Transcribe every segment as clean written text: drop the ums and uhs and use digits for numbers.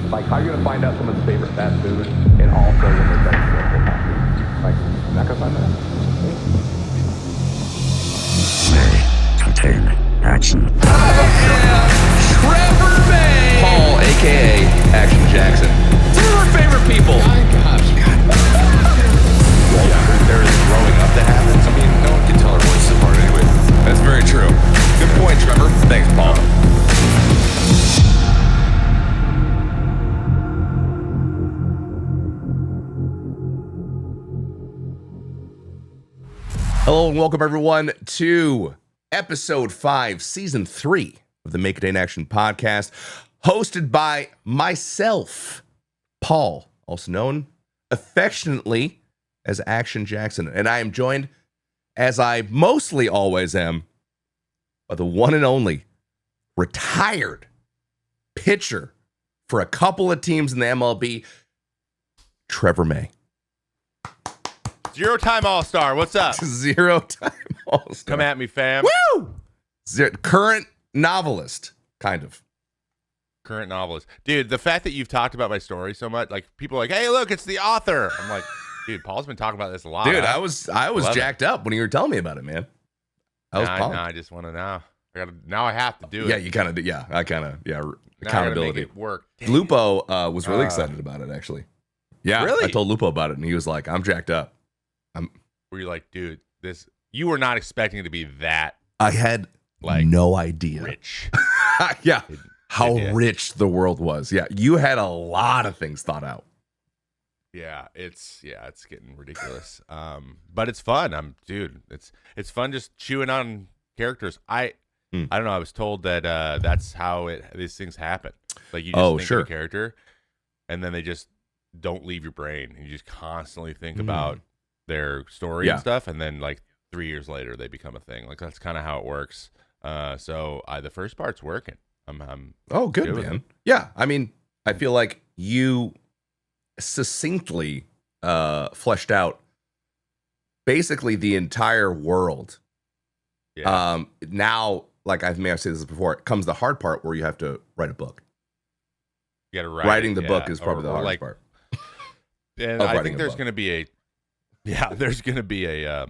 Like, how are you gonna find out someone's favorite fast food and also when they're done with their fast food? Like, you're not gonna find that. Contain action. Trevor May! Paul, a.k.a. Action Jackson. Some of our favorite people. My gosh. There is growing up that happens. I mean, no one can tell our voices apart anyway. That's very true. Good point, Trevor. Thanks, Paul. Hello and welcome everyone to episode 5, season 3 of the Make It in Action podcast, hosted by myself, Paul, also known affectionately as Action Jackson. And I am joined, as I mostly always am, by the one and only retired pitcher for a couple of teams in the MLB, Trevor May. Zero-time All-Star. What's up? Zero-time All-Star. Come at me, fam. Woo! Current novelist, kind of. Current novelist. Dude, the fact that you've talked about my story so much, like, people are like, hey, look, it's the author. I'm like, dude, Paul's been talking about this a lot. Dude, I was jacked up when you were telling me about it, man. I just want to know. Now I have to do it. Yeah, you kind of do. Yeah, accountability. Make it work. Lupo was really excited about it, actually. Yeah, really? I told Lupo about it, and he was like, I'm jacked up. Were you like, dude, you were not expecting it to be that. I had no idea. Rich. Yeah. How rich the world was. Yeah. You had a lot of things thought out. Yeah, it's getting ridiculous. But it's fun. It's fun just chewing on characters. I don't know. I was told that that's how these things happen. Like, you just think of a character, and then they just don't leave your brain. You just constantly think about their story and stuff, and then like 3 years later they become a thing. Like, that's kind of how it works. So the first part's working. I'm good, man. Yeah, I mean, I feel like you succinctly fleshed out basically the entire world. Yeah. Now, like I've said this before, it comes the hard part where you have to write a book. You got to write. Writing the book is probably the hardest part. And I think there's going to be there's going to be a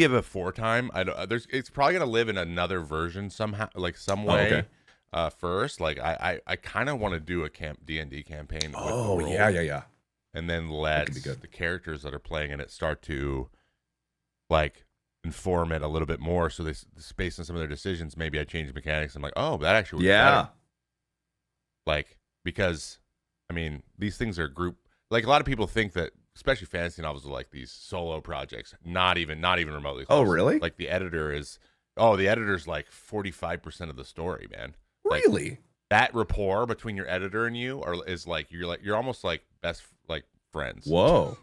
before time. It's probably going to live in another version somehow, like some way. First, like I kind of want to do a D&D campaign. Yeah. And then let the characters that are playing in it start to like inform it a little bit more. So based on some of their decisions, maybe I change the mechanics. I'm like, oh, that actually was better. Like, because I mean, these things are group. Like, a lot of people think that, especially fantasy novels, are like these solo projects. Not even remotely close. Oh, really? Like, the editor's like 45% of the story, man. Really? Like, that rapport between your editor and you is like you're almost like best friends. Whoa.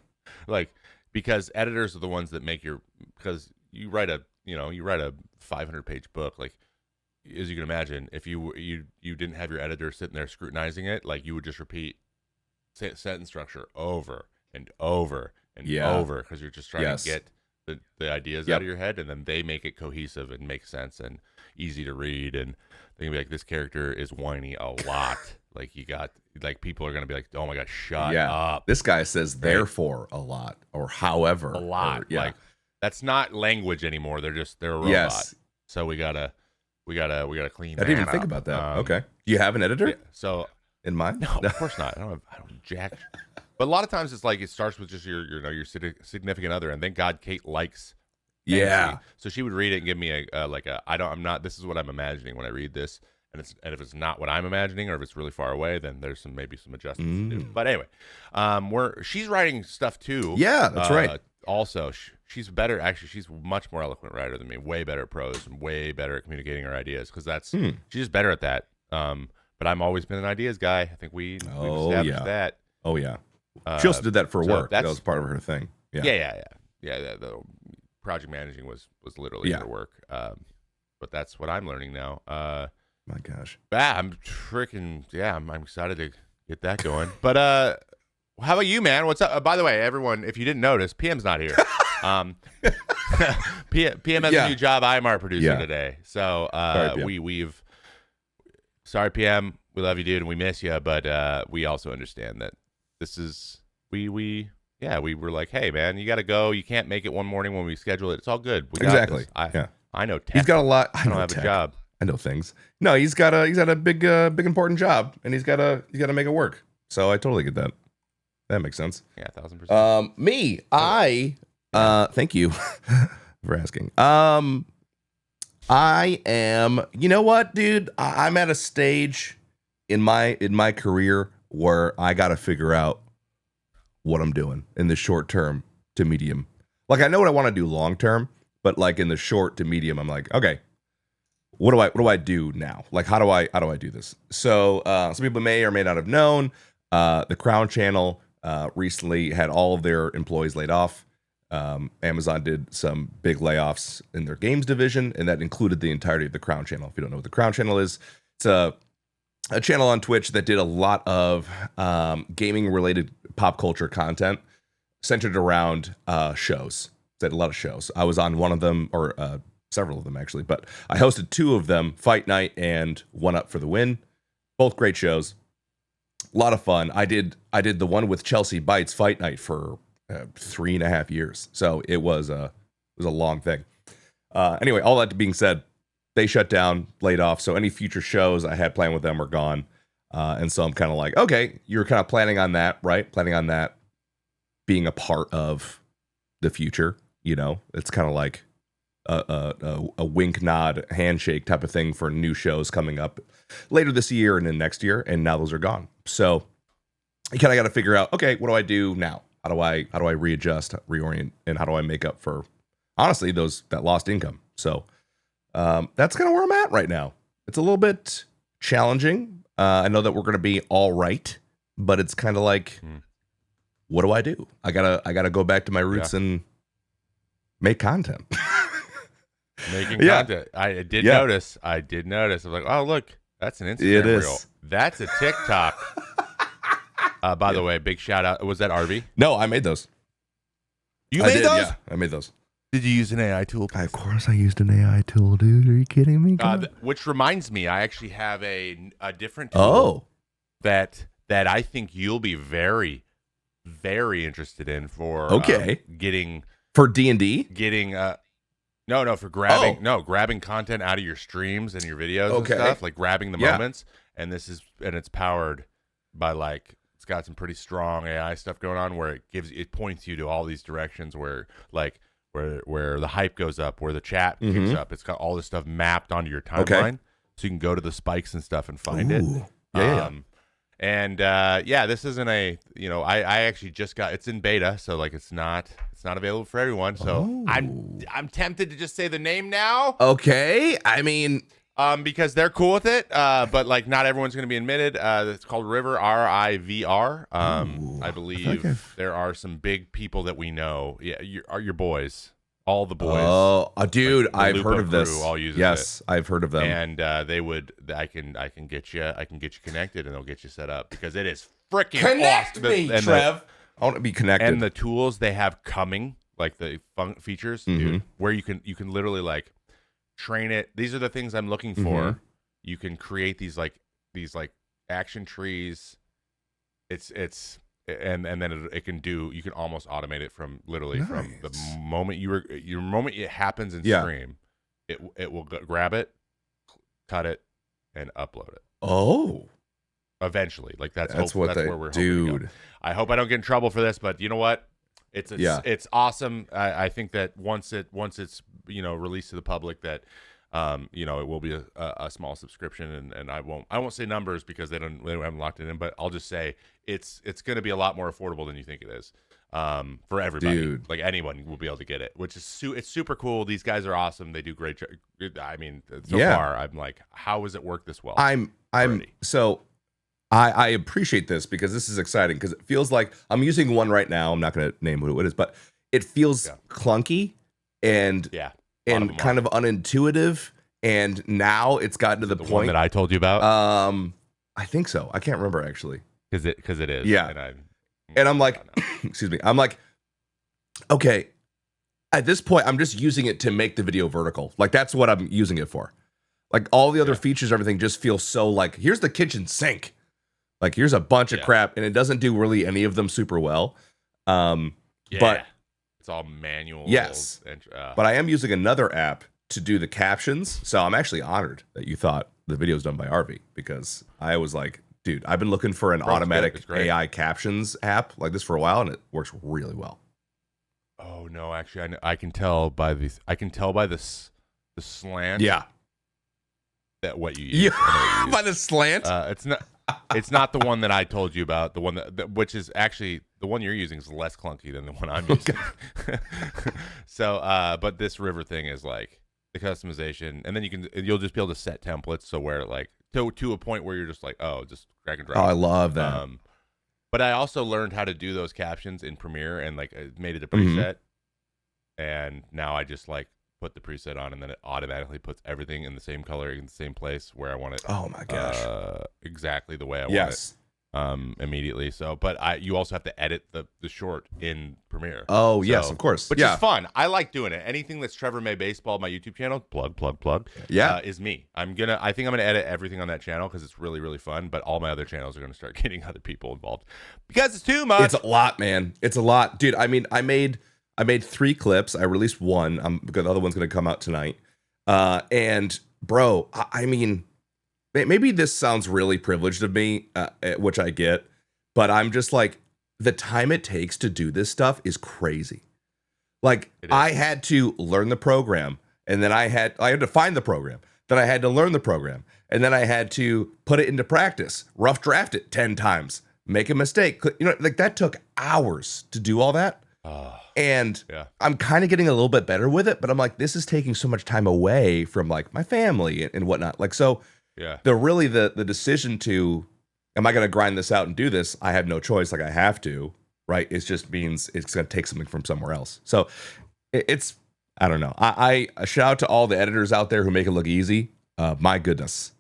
Like, because editors are the ones that because you write a 500-page book, like, as you can imagine, if you didn't have your editor sitting there scrutinizing it, like, you would just repeat sentence structure over and over and over, because you're just trying to get the ideas out of your head, and then they make it cohesive and make sense and easy to read. And they can be like, this character is whiny a lot. Like, people are gonna be like, oh my god, shut up. This guy says therefore a lot, or however a lot. Like, that's not language anymore. They're a robot. Yes. So we gotta clean. I didn't even think about that. Okay. Do you have an editor? Yeah, so in mind? No, of course not. I don't jack. But a lot of times it's like it starts with just your significant other, and thank God Kate likes. Yeah. So she would read it and give me this is what I'm imagining when I read this, and if it's not what I'm imagining, or if it's really far away, then there's maybe some adjustments to do. But anyway, she's writing stuff too. Yeah, that's right. Also, she's better. Actually, she's a much more eloquent writer than me. Way better at prose and way better at communicating her ideas, because she's just better at that. But I've always been an ideas guy. I think we established that. Oh yeah. She also did that for work. That was part of her thing. Yeah. The project managing was literally her work. But that's what I'm learning now. My gosh. I'm excited to get that going. But how about you, man? What's up? By the way, everyone, if you didn't notice, PM's not here. PM has a new job. I'm our producer today. So sorry, PM. We love you, dude, and we miss you. But we also understand that this is we were like, hey, man, you got to go. You can't make it one morning when we schedule it. It's all good. We got Exactly. This. I know tech. He's got a lot. I don't have a job. I know things. No, he's got a big important job, and he's got to make it work. So I totally get that. That makes sense. Yeah, 1,000%. Me, thank you for asking. I am, you know what, dude? I'm at a stage in my career where I got to figure out what I'm doing in the short term to medium. Like, I know what I want to do long term, but like in the short to medium, I'm like, okay, what do I do now? Like, how do I do this? So some people may or may not have known, the Crown Channel recently had all of their employees laid off. Amazon did some big layoffs in their games division, and that included the entirety of the Crown Channel. If you don't know what the Crown Channel is, it's a channel on Twitch that did a lot of gaming related pop culture content centered around shows. They had a lot of shows. I was on one of them, or several of them actually, but I hosted two of them, Fight Night and One Up for the Win. Both great shows. A lot of fun. I did the one with Chelsea Bites, Fight Night, for 3.5 years. So it was a long thing. Anyway, all that being said, they shut down, laid off. So any future shows I had planned with them are gone. And so I'm kind of like, okay, you're kind of planning on that, right? Planning on that being a part of the future. You know, it's kind of like a wink, nod, handshake type of thing for new shows coming up later this year and then next year. And now those are gone. So you kind of got to figure out, okay, what do I do now? How do I readjust, reorient, and how do I make up for, honestly, that lost income? So that's kind of where I'm at right now. It's a little bit challenging. I know that we're going to be all right, but it's kind of like, what do I do? I gotta go back to my roots and make content. Making content. I did notice. I was like, oh, look, that's an Instagram reel. That's a TikTok. By the way, big shout out. Was that Arby? No, I made those. You made those? Yeah, I made those. Did you use an AI tool? Of course I used an AI tool, dude. Are you kidding me? Which reminds me, I actually have a different tool that I think you'll be very, very interested in for getting for D&D? Getting for grabbing content out of your streams and your videos and stuff, like grabbing the moments. And it's powered by it's got some pretty strong AI stuff going on where it points you to all these directions where the hype goes up, where the chat picks up. It's got all this stuff mapped onto your timeline, so you can go to the spikes and stuff and find it. This isn't I actually just got, it's in beta, so it's not available for everyone. So I'm tempted to just say the name now. Okay, I mean, because they're cool with it, but not everyone's going to be admitted. It's called River, RIVR. I believe there are some big people that we know. Yeah, your boys, all the boys. Oh, dude, I've heard of this. All uses it. I've heard of them. And I can get you connected, and they'll get you set up because it is freaking connect awesome. me, Trev. I want to be connected. And the tools they have coming, like the features, dude, where you can literally train it. These are the things I'm looking for. You can create these action trees. And then it can do. You can almost automate it from literally from the moment it happens in stream. It will grab it, cut it, and upload it. Oh, eventually, that's where we're hoping to go. I hope I don't get in trouble for this, but you know what? It's awesome. I think that once it's released to the public, that it will be a small subscription, and I won't say numbers because they haven't locked it in, but I'll just say it's going to be a lot more affordable than you think it is for everybody. Dude. Anyone will be able to get it, which is it's super cool. These guys are awesome. They do great. I mean, so far I'm like, how has it worked this well? I appreciate this because this is exciting because it feels like I'm using one right now. I'm not going to name who it is, but it feels clunky and kind of unintuitive. And now it's gotten to the point one that I told you about. I think so. I can't remember actually. Because it is. Yeah. And I'm like, excuse me. I'm like, okay. At this point, I'm just using it to make the video vertical. That's what I'm using it for. Like all the other features, everything just feels so like, here's the kitchen sink. Like here's a bunch of crap, and it doesn't do really any of them super well. But it's all manual. Yes. But I am using another app to do the captions. So I'm actually honored that you thought the video was done by Arby, because I was like, dude, I've been looking for an automatic AI captions app like this for a while, and it works really well. Oh no, actually, I can tell by the slant. Yeah. That what you use. By the slant. It's not the one that I told you about. The one that which is actually the one you're using is less clunky than the one I'm using. So, but this river thing is like the customization, and then you'll just be able to set templates so where like to a point where you're just like, oh, just drag and drop. Oh, I love that. But I also learned how to do those captions in Premiere, and like I made it a preset, and now I just like put the preset on, and then it automatically puts everything in the same color in the same place where I want it. Oh my gosh! Exactly the way I want it. Immediately. So, but you also have to edit the short in Premiere. Oh, so, yes, of course. Which is fun. I like doing it. Anything that's Trevor May Baseball, my YouTube channel, plug. Yeah, is me. I think I'm gonna edit everything on that channel because it's really, really fun. But all my other channels are gonna start getting other people involved because it's too much. It's a lot, man. It's a lot, dude. I mean, I made 3 clips. I released one. Because the other one's gonna come out tonight. And bro, I mean, maybe this sounds really privileged of me, which I get, but I'm just like, the time it takes to do this stuff is crazy. Like I had to learn the program, and then I had to find the program. Then I had to learn the program, and then I had to put it into practice, rough draft it 10 times, make a mistake. You know, like that took hours to do all that. And I'm kind of getting a little bit better with it, but I'm like, this is taking so much time away from like my family and whatnot. Like, so the decision to, am I going to grind this out and do this? I have no choice. Like I have to, right? It just means it's going to take something from somewhere else. So it's, I don't know. I shout out to all the editors out there who make it look easy. My goodness,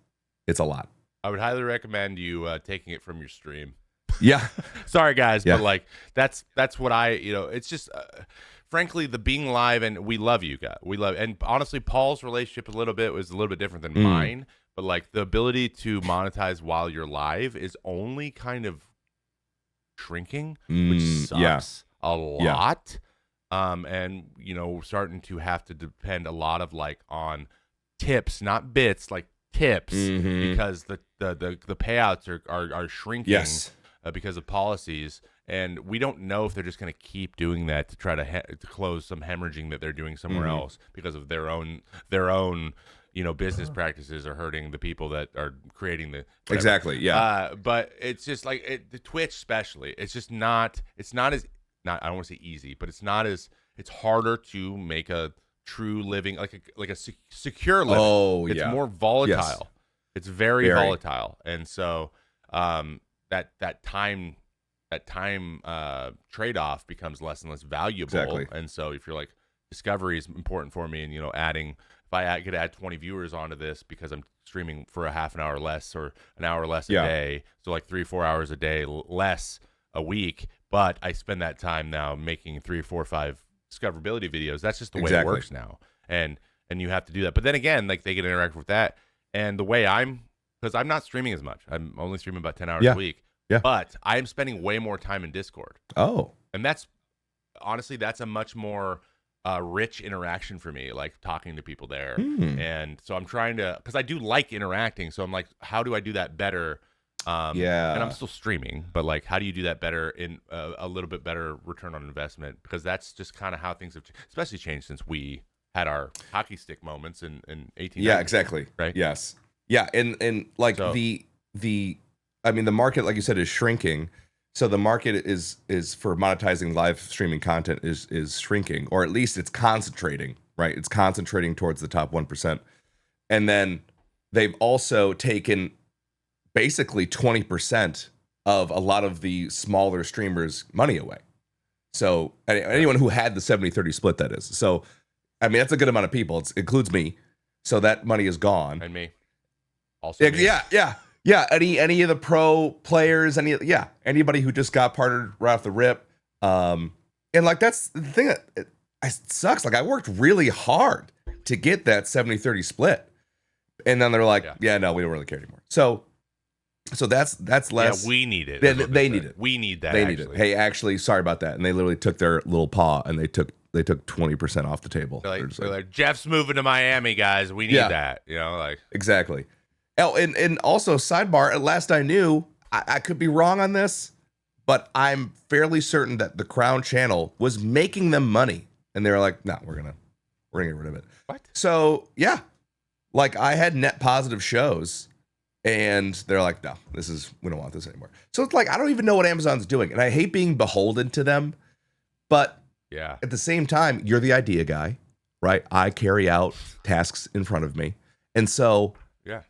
it's a lot. I would highly recommend you taking it from your stream. Yeah. Sorry guys, but like that's what it's just frankly the being live, and we love you guys. And honestly Paul's relationship was a little bit different than mine, but like the ability to monetize while you're live is only kind of shrinking, which sucks a lot. And starting to have to depend a lot of like on tips, not bits, like tips, because the payouts are shrinking. Because of policies, and we don't know if they're just going to keep doing that to try to close some hemorrhaging that they're doing somewhere else because of their own business practices are hurting the people that are creating the whatever. Exactly. But it's just like the Twitch especially, it's not as I don't want to say easy, but it's harder to make a true living, like a secure living. It's more volatile. It's very volatile, and so that time trade-off becomes less and less valuable. And so if you're like, discovery is important for me, and if I could add 20 viewers onto this because I'm streaming for a half an hour less or an hour less a day, so like 3-4 hours a day less a week, but I spend that time now making 3, 4, 5 discoverability videos. That's just the way it works now, and you have to do that. But then again, like they get interactive with that, and the way because I'm not streaming as much. I'm only streaming about 10 hours a week. Yeah. But I am spending way more time in Discord. Oh. And that's a much more rich interaction for me, like talking to people there. And so I'm trying to, because I do like interacting. So I'm like, how do I do that better? And I'm still streaming, but like, how do you do that better in a little bit better return on investment? Because that's just kind of how things have especially changed since we had our hockey stick moments in 18. Yeah, exactly. Right. Yes. Yeah. And like the market, like you said, is shrinking. So the market is for monetizing live streaming content is shrinking, or at least it's concentrating, right? It's concentrating towards the top 1%. And then they've also taken basically 20% of a lot of the smaller streamers' money away. So anyone who had the 70-30 split, that is. So, I mean, that's a good amount of people. It includes me. So that money is gone. And me. Also me. Yeah, any of the pro players, anybody who just got partnered right off the rip, and like that's the thing that it sucks. Like I worked really hard to get that 70-30 split, And then they're like, yeah, no, we don't really care anymore. So that's less. Yeah, we need it. They need it. We need that. They need it. Hey, actually, sorry about that. And they literally took their little paw and they took 20% off the table. They're like, Jeff's moving to Miami, guys. We need that. You know, like exactly. Oh, and also sidebar. At last I knew, I could be wrong on this, but I'm fairly certain that the Crown Channel was making them money, and they were like, "No, we're gonna get rid of it." What? So yeah, like I had net positive shows, and they're like, "No, we don't want this anymore." So it's like I don't even know what Amazon's doing, and I hate being beholden to them, but yeah, at the same time, you're the idea guy, right? I carry out tasks in front of me, and so yeah.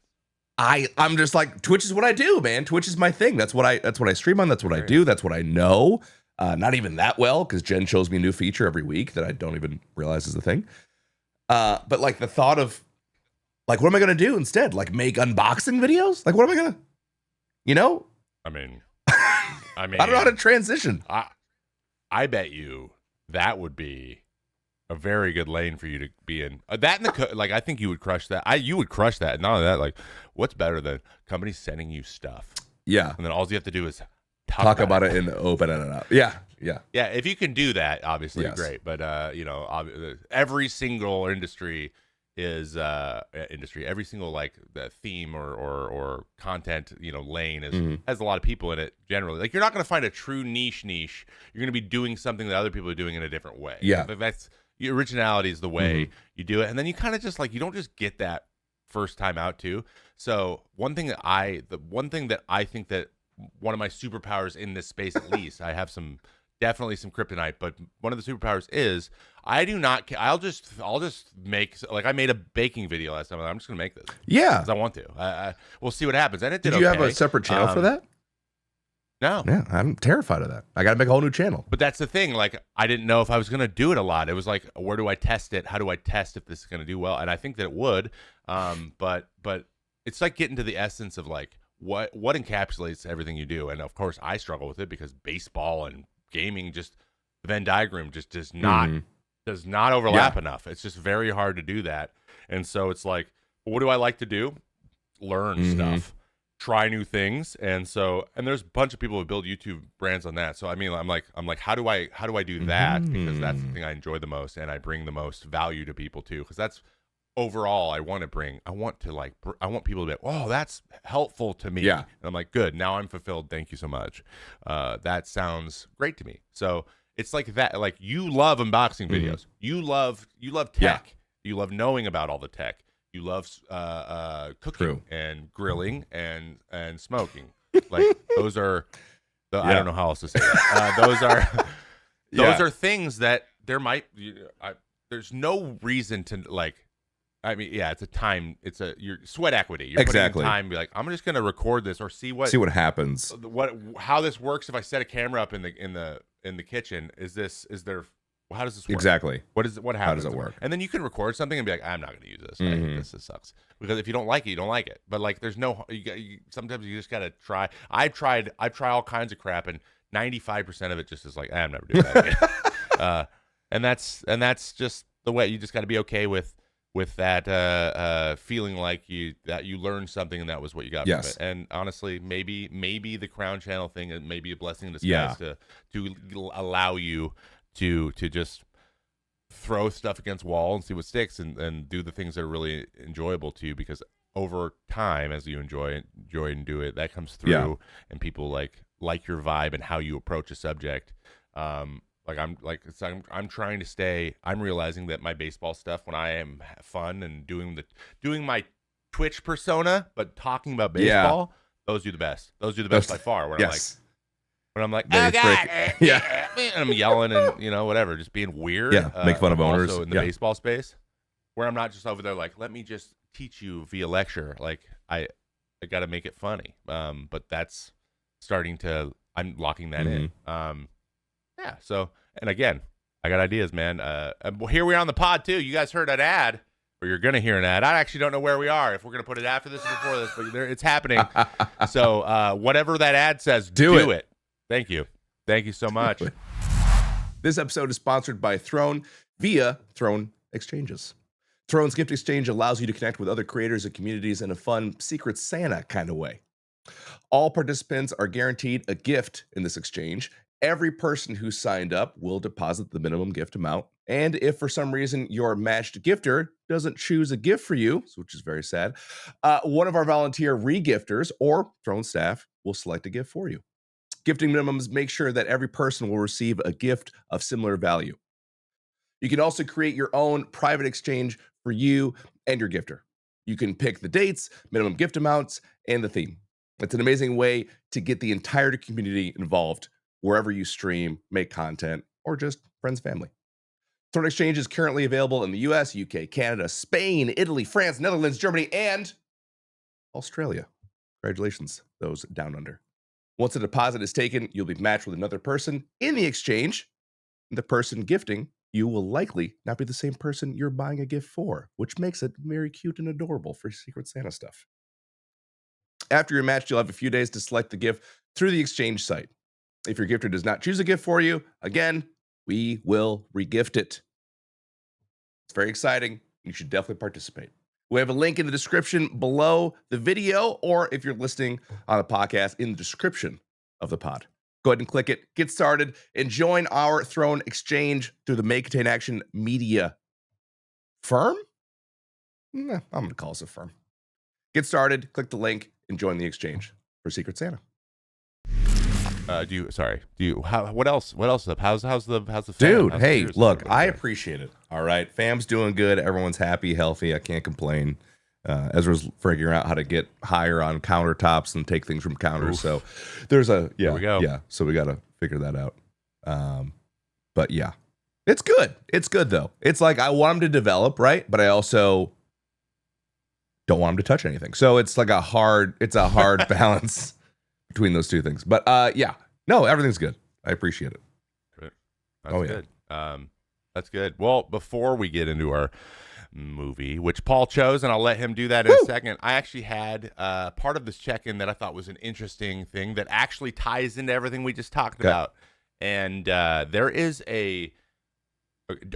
I'm just like, Twitch is what I do, man. Twitch is my thing. That's what I stream on. That's what I do. That's what I know. Not even that well, because Jen shows me a new feature every week that I don't even realize is a thing. But like the thought of, like, what am I gonna do instead? Like make unboxing videos? Like, what am I gonna, you know? I mean, I don't know how to transition. I bet you that would be a very good lane for you to be in. That and like I think you would crush that. You would crush that. Not only that, like what's better than companies sending you stuff? Yeah. And then all you have to do is talk about it and open it up. Yeah. Yeah. Yeah. If you can do that, obviously yes. Great. But every single industry is every single like the theme or content, lane has a lot of people in it generally. Like you're not going to find a true niche. You're going to be doing something that other people are doing in a different way. Yeah. That's your originality is the way you do it. And then you kind of just like, you don't just get that first time out too. So one thing that I think that one of my superpowers in this space, at least I have definitely some kryptonite, but one of the superpowers is I do not care. I'll just make, like I made a baking video last time. I'm just going to make this. Yeah. Because I want to. We'll see what happens. And it did you okay. have a separate channel for that? No. Yeah, I'm terrified of that. I got to make a whole new channel. But that's the thing. Like, I didn't know if I was going to do it a lot. It was like, where do I test it? How do I test if this is going to do well? And I think that it would. But it's like getting to the essence of like what encapsulates everything you do. And of course, I struggle with it because baseball and gaming, just the Venn diagram just does not overlap enough. It's just very hard to do that. And so it's like, what do I like to do? Learn stuff. Try new things, and there's a bunch of people who build YouTube brands on that. So I mean, I'm like, how do I do that? Because that's the thing I enjoy the most, and I bring the most value to people too. Because that's overall I want people to be like, oh, that's helpful to me. Yeah, and I'm like, good. Now I'm fulfilled. Thank you so much. That sounds great to me. So it's like that. Like you love unboxing videos. You love tech. Yeah. You love knowing about all the tech. You love cooking and grilling and smoking. Like those are, I don't know how else to say it. Those are things that there's no reason to like. I mean, yeah, it's your sweat equity. You're exactly. putting in time. Be like, I'm just gonna record this or see what happens. How this works if I set a camera up in the kitchen. How does this work? Exactly. What happens? How does it work? And then you can record something and be like, I'm not going to use this. Right? This sucks. Because if you don't like it, you don't like it. But like, there's no. Sometimes you just got to try. I try all kinds of crap, and 95% of it just is like, I'm never doing that again. And that's just the way. You just got to be okay with that feeling like you learned something and that was what you got from it. And honestly, maybe the Crown Channel thing is maybe a blessing in disguise to allow you to just throw stuff against wall and see what sticks and do the things that are really enjoyable to you, because over time, as you enjoy and do it, that comes through and people like your vibe and how you approach a subject. I'm trying to stay. I'm realizing that my baseball stuff, when I am fun and doing my Twitch persona, but talking about baseball, those do the best. Those do the best by far. When I'm like, oh God, and I'm yelling and whatever, just being weird. Yeah, make fun of owners. Also in the baseball space, where I'm not just over there like, let me just teach you via lecture. Like I got to make it funny. But that's starting to. I'm locking that in. Yeah. So, and again, I got ideas, man. Here we are on the pod too. You guys heard an ad, or you're gonna hear an ad. I actually don't know where we are. If we're gonna put it after this or before this, but it's happening. So, whatever that ad says, do it. Thank you so much. This episode is sponsored by Throne via Throne Exchanges. Throne's Gift Exchange allows you to connect with other creators and communities in a fun Secret Santa kind of way. All participants are guaranteed a gift in this exchange. Every person who signed up will deposit the minimum gift amount. And if for some reason your matched gifter doesn't choose a gift for you, which is very sad, one of our volunteer regifters or Throne staff will select a gift for you. Gifting minimums make sure that every person will receive a gift of similar value. You can also create your own private exchange for you and your gifter. You can pick the dates, minimum gift amounts, and the theme. It's an amazing way to get the entire community involved wherever you stream, make content, or just friends, family. Throne Exchange is currently available in the US, UK, Canada, Spain, Italy, France, Netherlands, Germany, and Australia. Congratulations, those down under. Once a deposit is taken, you'll be matched with another person in the exchange. The person gifting you will likely not be the same person you're buying a gift for, which makes it very cute and adorable for Secret Santa stuff. After you're matched, you'll have a few days to select the gift through the exchange site. If your gifter does not choose a gift for you, again, we will regift it. It's very exciting. You should definitely participate. We have a link in the description below the video, or if you're listening on the podcast, in the description of the pod. Go ahead and click it, get started, and join our Throne Exchange through the Make Contain Action Media firm? I'm going to call us a firm. Get started, click the link, and join the exchange for Secret Santa. What else? How's the fam? Dude, How's hey, yours? look, I appreciate it. All right. Fam's doing good. Everyone's happy, healthy. I can't complain. Ezra's figuring out how to get higher on countertops and take things from counters. Oof. So there's a, There we go. yeah. So we got to figure that out. But yeah, it's good. It's good though. It's like, I want him to develop, right? But I also don't want him to touch anything. So it's like a hard balance between those two things. But yeah, no, everything's good. I appreciate it. Great. That's good. That's good. Well, before we get into our movie, which Paul chose, and I'll let him do that in a second, I actually had part of this check-in that I thought was an interesting thing that actually ties into everything we just talked about. And there is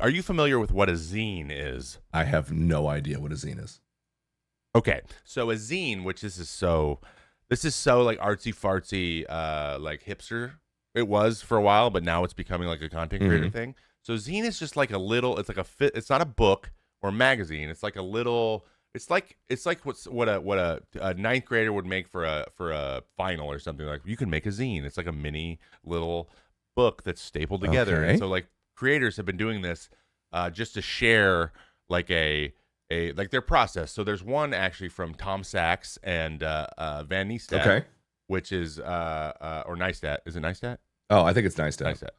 are you familiar with what a zine is? I have no idea what a zine is. Okay, so a zine, which this is so like artsy fartsy, like hipster. It was for a while, but now it's becoming like a content creator thing. So zine is just like it's not a book or a magazine. It's like a little. It's like what a ninth grader would make for a final or something. Like, you can make a zine. It's like a mini little book that's stapled together. Okay. And so like creators have been doing this just to share like like their process. So there's one actually from Tom Sachs and Van Neestat, Okay. which is or Neistat. Is it Neistat? Oh, I think it's Neistat. Neistat.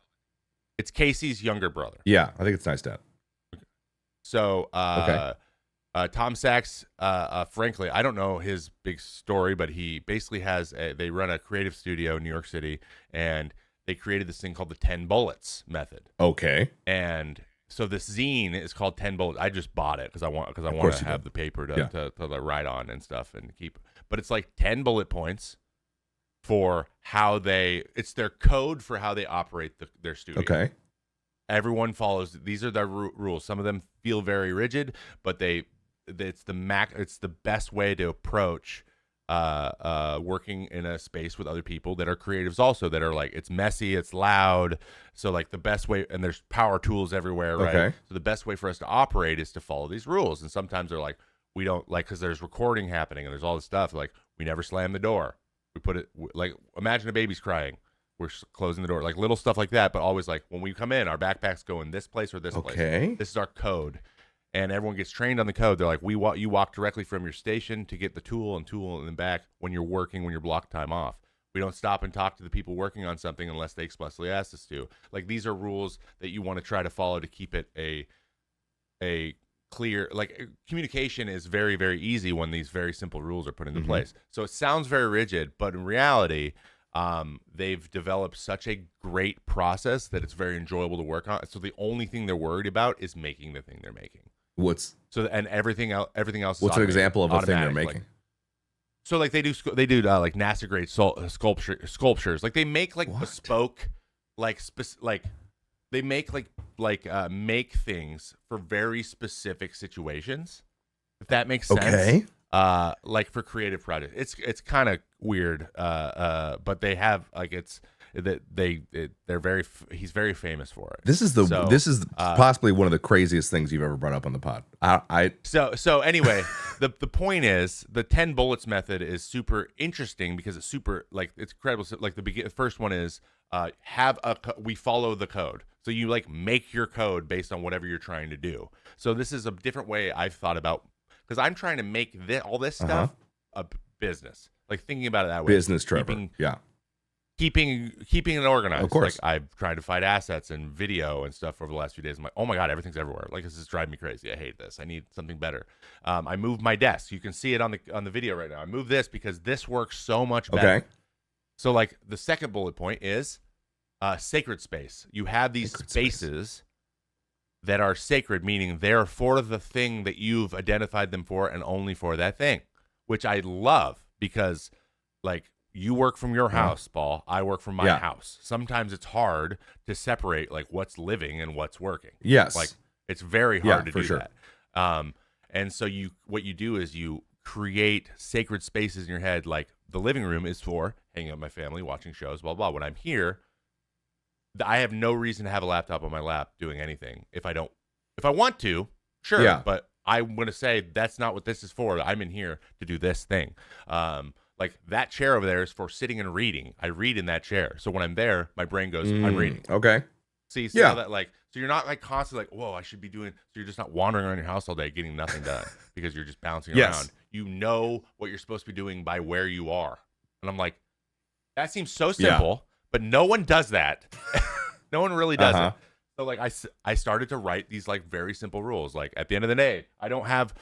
It's Casey's younger brother. Yeah, I think it's Neistat. So Tom Sachs, frankly, I don't know his big story, but he basically they run a creative studio in New York City, and they created this thing called the 10 bullets method. Okay. And so this zine is called 10 bullets. I just bought it because I want to have the paper to write on and stuff and keep. But it's like 10 bullet points for it's their code for how they operate their studio. Okay. Everyone follows. These are the rules. Some of them feel very rigid, but it's the best way to approach working in a space with other people that are creatives also, that are like, it's messy, it's loud. So like the best way, and there's power tools everywhere, right? Okay. So the best way for us to operate is to follow these rules. And sometimes they're like, we don't like, because there's recording happening and there's all this stuff, like, we never slam the door. We put it, like, imagine a baby's crying. We're closing the door, like little stuff like that. But always like, when we come in, our backpacks go in this place or this place. This is our code. And everyone gets trained on the code. They're like, you walk directly from your station to get the tool and then back when you're working, when your block time off. We don't stop and talk to the people working on something unless they expressly ask us to. Like, these are rules that you want to try to follow to keep it a clear, like, communication is very, very easy when these very simple rules are put into place. So it sounds very rigid, but in reality, they've developed such a great process that it's very enjoyable to work on. So the only thing they're worried about is making the thing they're making. And everything else. What's an example of a thing they're making? Like, so like they do like NASA grade sculptures. Like they make like bespoke, like they make make things for very specific situations, if that makes sense. Okay. Like for creative projects, it's kind of weird. But they have like he's very famous for it. This is possibly one of the craziest things you've ever brought up on the pod. So anyway, the point is the 10 bullets method is super interesting because it's super like it's incredible. So, like the first one is we follow the code. So you like make your code based on whatever you're trying to do. So this is a different way I've thought about, because I'm trying to make all this stuff a business. Like thinking about it that way. Business, Trevor. Keeping it organized. Of course. Like I've tried to find assets and video and stuff over the last few days. I'm like, oh my God, everything's everywhere. Like this is driving me crazy. I hate this. I need something better. I moved my desk. You can see it on the video right now. I moved this because this works so much better. Okay. So like the second bullet point is sacred space. You have these spaces that are sacred, meaning they're for the thing that you've identified them for and only for that thing, which I love because like you work from your house, Paul. I work from my house. Sometimes it's hard to separate like what's living and what's working. Yes. Like it's very hard to do sure. that. And so what you do is you create sacred spaces in your head. Like the living room is for hanging out with my family, watching shows, blah, blah. When I'm here, I have no reason to have a laptop on my lap doing anything. If I want to, sure. But I'm going to say that's not what this is for. I'm in here to do this thing. Like that chair over there is for sitting and reading. I read in that chair. So when I'm there, my brain goes, I'm reading. Okay. See, so that like, so you're not like constantly like, whoa, I should be doing, so you're just not wandering around your house all day getting nothing done because you're just bouncing around. You know what you're supposed to be doing by where you are. And I'm like, that seems so simple, but no one does that. No one really does it. So like I started to write these like very simple rules. Like at the end of the day, I don't have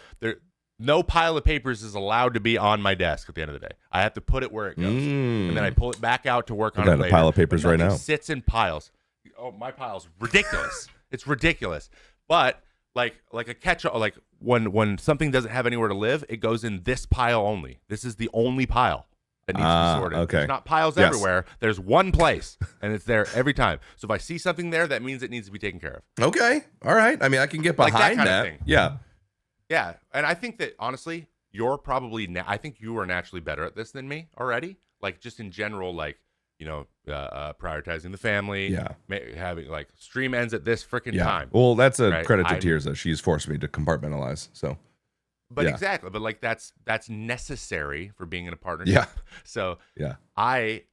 no pile of papers is allowed to be on my desk at the end of the day. I have to put it where it goes. And then I pull it back out to work on it later. A pile of papers right now. Sits in piles. Oh, my pile's ridiculous. It's ridiculous. But like a catch-all, like when something doesn't have anywhere to live, it goes in this pile only. This is the only pile that needs to be sorted. Okay. There's not piles everywhere. There's one place, and it's there every time. So if I see something there, that means it needs to be taken care of. Okay. All right. I mean, I can get behind like that. Kind that. of thing. Yeah. Yeah. And I think that, honestly, you're probably, I think you are naturally better at this than me already. Like, just in general, like, you know, prioritizing the family. Yeah. Having, like, stream ends at this freaking time. Well, that's a credit to Tirza. She's forced me to compartmentalize. So. But exactly. But like that's necessary for being in a partnership. Yeah. So I've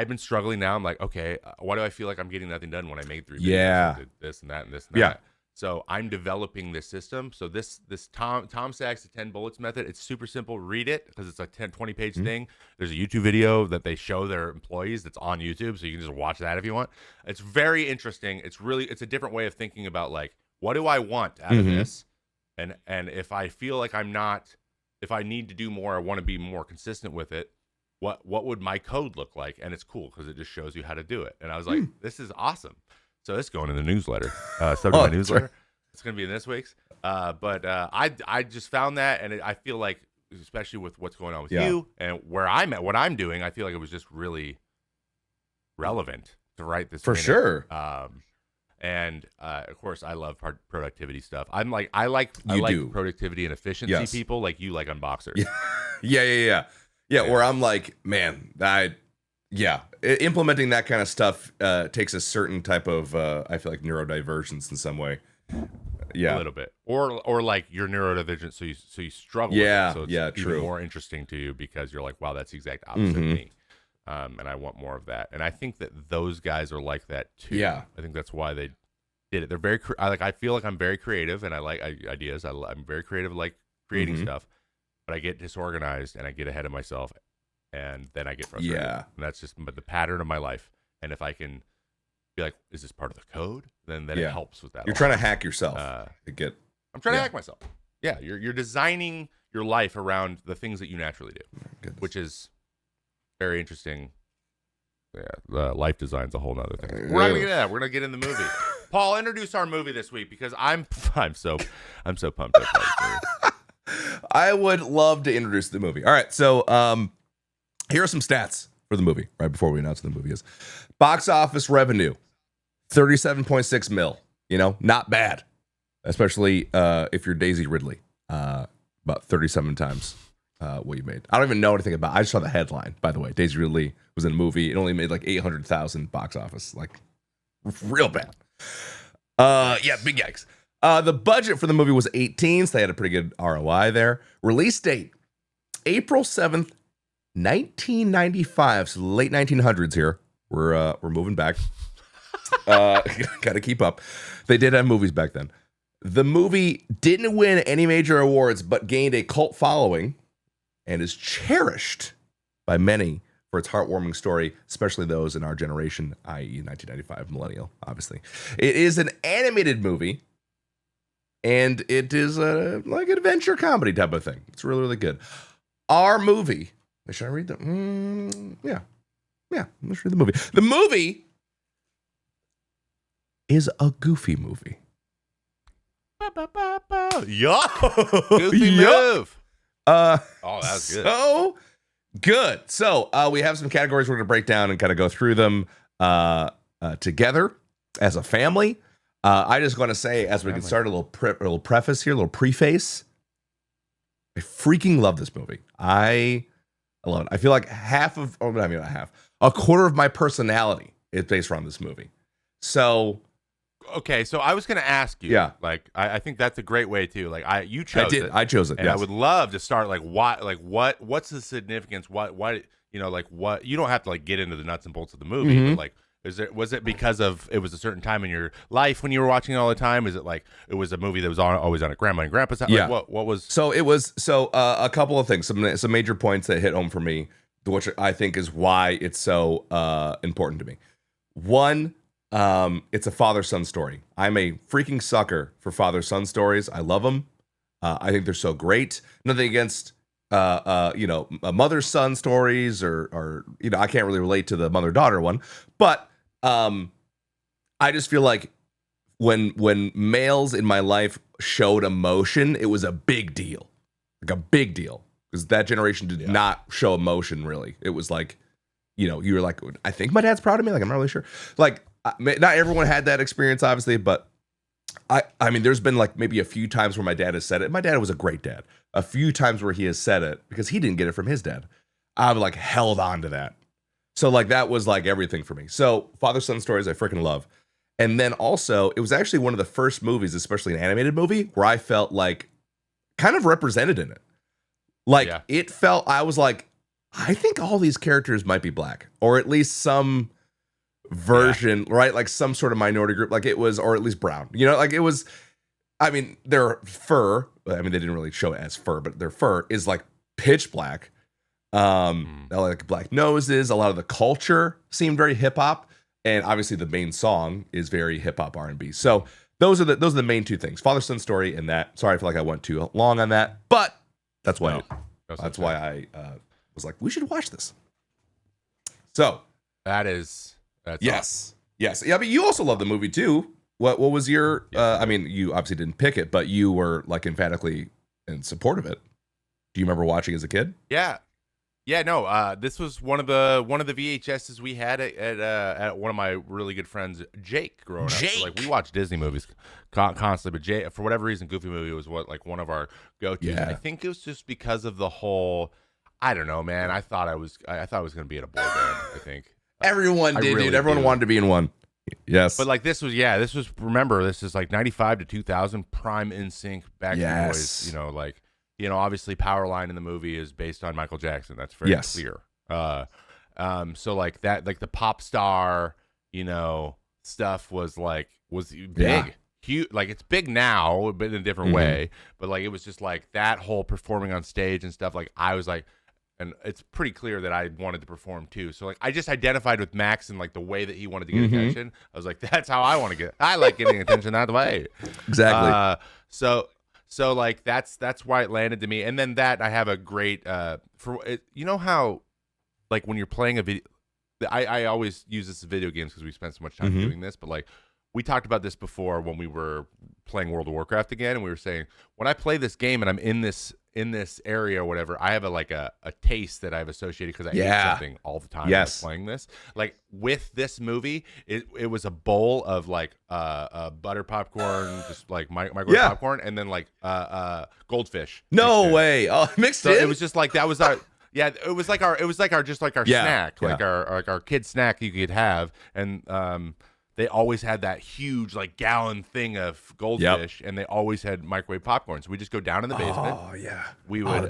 been struggling now. I'm like, okay, why do I feel like I'm getting nothing done when I made 3 videos? Yeah. And did this and that and this and that. So I'm developing this system. So this Tom Sachs, the 10 bullets method, it's super simple. Read it because it's a 20 page thing. There's a YouTube video that they show their employees that's on YouTube. So you can just watch that if you want. It's very interesting. It's a different way of thinking about like, what do I want out of this? And if I feel like if I need to do more, I want to be more consistent with it, what would my code look like? And it's cool because it just shows you how to do it. And I was like, this is awesome. So it's going in the newsletter. My newsletter. Right. It's going to be in this week's. But I just found that, and I feel like, especially with what's going on with you and where I'm at, what I'm doing, I feel like it was just really relevant to write this. For sure. And of course, I love productivity stuff. I like productivity and efficiency people, like you like unboxers. Yeah. Where I'm like, man, implementing that kind of stuff takes a certain type of I feel like neurodivergence in some way. Yeah, a little bit, or like you're neurodivergent, so you struggle. Yeah, with it, so it's even more interesting to you because you're like, wow, that's the exact opposite of me. And I want more of that. And I think that those guys are like that too. Yeah. I think that's why they did it. They're very, I feel like I'm very creative and I like ideas. I'm very creative, like creating stuff, but I get disorganized and I get ahead of myself and then I get frustrated. Yeah. And that's just the pattern of my life. And if I can be like, is this part of the code? Then it helps with that. You're trying to hack yourself. I'm trying to hack myself. Yeah. You're designing your life around the things that you naturally do, which is very interesting. Yeah, life design's a whole nother thing. We're not gonna get into that. We're gonna get in the movie. Paul, introduce our movie this week because I'm so pumped up. I would love to introduce the movie. All right, so here are some stats for the movie. Right before we announce what the movie is, box office revenue $37.6 million. Not bad, especially if you're Daisy Ridley. About 37 times what you made. I don't even know anything about. I just saw the headline. By the way, Daisy Ridley was in a movie. It only made like 800,000 box office. Like real bad. Yeah, big yikes. The budget for the movie was 18, so they had a pretty good ROI there. Release date, April 7th, 1995. So late 1900s here. We're moving back. Got to keep up. They did have movies back then. The movie didn't win any major awards, but gained a cult following and is cherished by many for its heartwarming story, especially those in our generation, i.e. 1995 millennial, obviously. It is an animated movie, and it is a like adventure comedy type of thing. It's really, really good. Our movie, should I read the? Yeah, let's read the movie. The movie is a goofy movie. Yo, goofy move. Oh, that was good. So good. So we have some categories we're going to break down and kind of go through them together as a family. I just want to say, as we get started, a little preface here, a little preface. I freaking love this movie. I love it. I feel like a quarter of my personality is based around this movie. So. Okay, so I was going to ask you. Yeah. Like, I think that's a great way too. Like, you chose it. I chose it. And yes. I would love to start. Like, what's the significance? Why? What? You don't have to like get into the nuts and bolts of the movie. Mm-hmm. But like, was it because of it was a certain time in your life when you were watching it all the time? Is it like it was a movie that was always on at grandma and grandpa's house? Yeah. Like, what was? So it was. So a couple of things. Some major points that hit home for me, which I think is why it's so important to me. One. It's a father-son story. I'm a freaking sucker for father-son stories. I love them. I think they're so great. Nothing against, mother-son stories or I can't really relate to the mother-daughter one, but I just feel like when males in my life showed emotion, it was a big deal, because that generation did not show emotion really. It was like, you were like, I think my dad's proud of me. Like, I'm not really sure. Like, not everyone had that experience, obviously, but I mean, there's been like maybe a few times where my dad has said it. My dad was a great dad. A few times where he has said it because he didn't get it from his dad. I've like held on to that. So like that was like everything for me. So father-son stories I freaking love. And then also it was actually one of the first movies, especially an animated movie, where I felt like kind of represented in it. Like it felt, I was like, I think all these characters might be black, or at least some version, right? Like some sort of minority group, like it was, or at least brown, like it was. I mean, their fur, I mean, they didn't really show it as fur, but their fur is like pitch black. Like black noses. A lot of the culture seemed very hip hop, and obviously the main song is very hip hop R&B. So those are the main two things: father-son story and that. Sorry, I feel like I went too long on that, but that's why I was like, we should watch this. So that's yes. Yeah, but you also love the movie too. What was your? I mean, you obviously didn't pick it, but you were like emphatically in support of it. Do you remember watching as a kid? Yeah. No. This was one of the VHSs we had at one of my really good friends, Jake, growing up. So, like, we watched Disney movies constantly, but Jake, for whatever reason, Goofy movie was one of our go-tos. Yeah. I think it was just because of the whole. I don't know, man. I thought I was going to be in a boy band. I think everyone did, dude. Everyone wanted to be in one. Yes, but like this was remember, this is like 95 to 2000 prime NSYNC Backstreet Boys, obviously Powerline in the movie is based on Michael Jackson. That's very clear. So like that, like the pop star, stuff was big, huge. Like it's big now, but in a different way. But like it was just like that whole performing on stage and stuff. Like I was like, and it's pretty clear that I wanted to perform too. So like I just identified with Max and like the way that he wanted to get attention. I was like, that's how I want to get. I like getting attention that way. Exactly. So like that's why it landed to me. And then that I have a great how like when you're playing a video, I always use this in video games because we spent so much time doing this. But like we talked about this before when we were playing World of Warcraft again, and we were saying when I play this game and I'm in this in this area or whatever, I have a taste that I've associated because I ate something all the time when I was playing this. Like with this movie, it was a bowl of like butter popcorn, just like microwave popcorn, and then like goldfish. No way. Oh, mixed so in? It was just like that was our it was like our snack, like our kid snack you could have, and they always had that huge like gallon thing of goldfish, and they always had microwave popcorn. So we just go down in the basement. Oh yeah, we would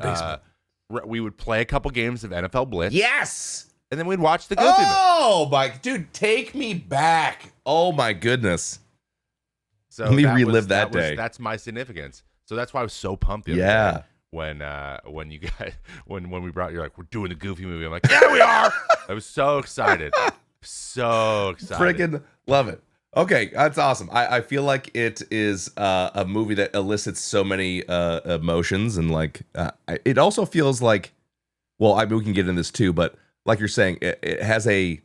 we would play a couple games of NFL Blitz. Yes, and then we'd watch the Goofy. Oh my dude, take me back. Oh my goodness. So let me relive that day. That's my significance. So that's why I was so pumped the other day when you guys when we brought you're like, we're doing the Goofy movie. I'm like, yeah, we are. I was so excited. So excited. Freaking love it. Okay, that's awesome. I feel like it is a movie that elicits so many emotions, and like it also feels like, well, I mean, we can get into this too, but like you're saying, it has a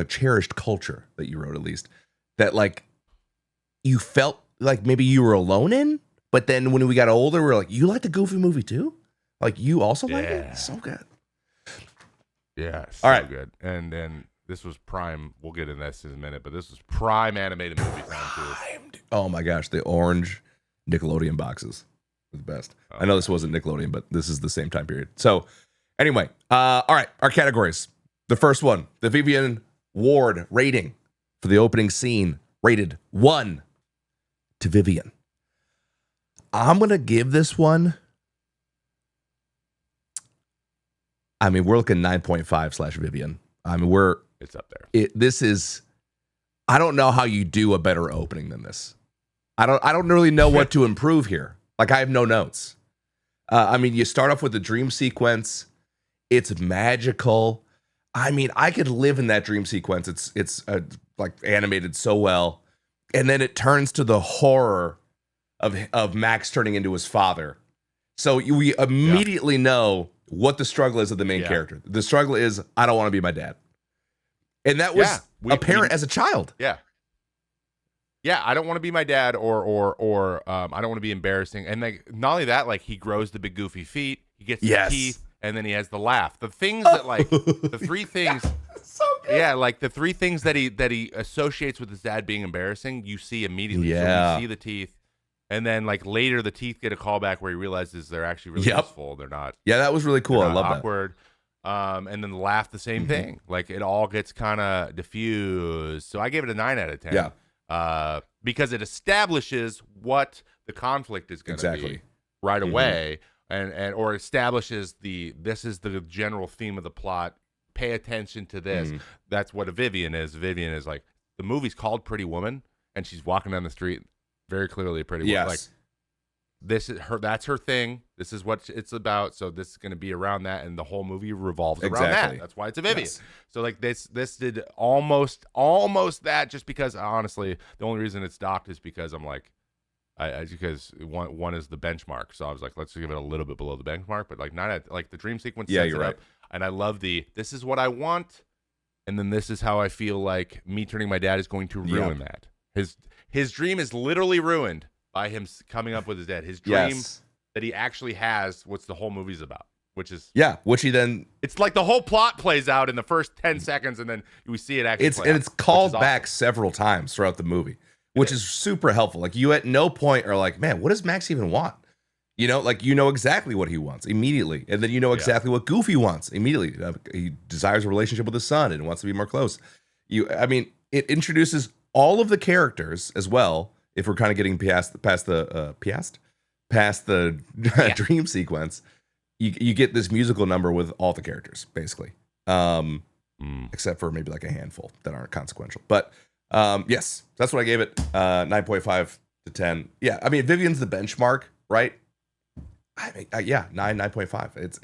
cherished culture that you wrote, at least, that like you felt like maybe you were alone in, but then when we got older, we're like, you like the Goofy movie too? Like you also like it? So good. Yeah, so all right. Good. And then this was prime. We'll get into this in a minute, but this was prime animated movie time too. Oh my gosh, the orange Nickelodeon boxes are the best. I know this wasn't Nickelodeon, but this is the same time period. So anyway, all right, our categories. The first one, the Vivian Ward rating for the opening scene, rated 1 to Vivian. I'm gonna give this one. I mean, we're looking 9.5 / Vivian. I mean, it's up there. This is, I don't know how you do a better opening than this. I don't really know what to improve here. Like I have no notes. I mean, you start off with the dream sequence. It's magical. I mean, I could live in that dream sequence. It's like animated so well, and then it turns to the horror of Max turning into his father. So we immediately know what the struggle is of the main character. The struggle is, I don't want to be my dad. And that was apparent as a child. Yeah. Yeah, I don't want to be my dad or I don't want to be embarrassing. And like not only that, like he grows the big goofy feet, he gets the teeth, and then he has the laugh. The things that like the three things so good. Yeah, like the three things that he associates with his dad being embarrassing, you see immediately. Yeah. So you see the teeth. And then, like later, the teeth get a callback where he realizes they're actually really useful. They're not. Yeah, that was really cool. I love awkward. And then the laugh, the same thing. Like it all gets kind of diffused. So I gave it a 9 out of 10. Yeah. Because it establishes what the conflict is going to be right away, and or establishes this is the general theme of the plot. Pay attention to this. That's what a Vivian is. Vivian is like the movie's called Pretty Woman, and she's walking down the street. Very clearly a pretty woman. Like this is her. That's her thing. This is what it's about. So this is going to be around that, and the whole movie revolves around that. That's why it's a Vivian. Yes. So like this did almost that. Just because honestly, the only reason it's docked is because I'm like, because one is the benchmark. So I was like, let's give it a little bit below the benchmark. But like like the dream sequence sets it up, and I love this is what I want, and then this is how I feel like me turning my dad is going to ruin that. His dream is literally ruined by him coming up with his dad. His dream that he actually has, what's the whole movie's about, which is which he then. It's like the whole plot plays out in the first 10 seconds, and then we see it actually. It's called back several times throughout the movie, which is super helpful. Like you at no point are like, man, what does Max even want? You know, like you know exactly what he wants immediately, and then you know exactly what Goofy wants immediately. He desires a relationship with his son and wants to be more close. I mean, it introduces all of the characters as well. If we're kind of getting past the dream sequence, you get this musical number with all the characters basically, except for maybe like a handful that aren't consequential. But yes, that's what I gave it. 9.5 to 10. Yeah, I mean Vivian's the benchmark, right? I mean, 9.5.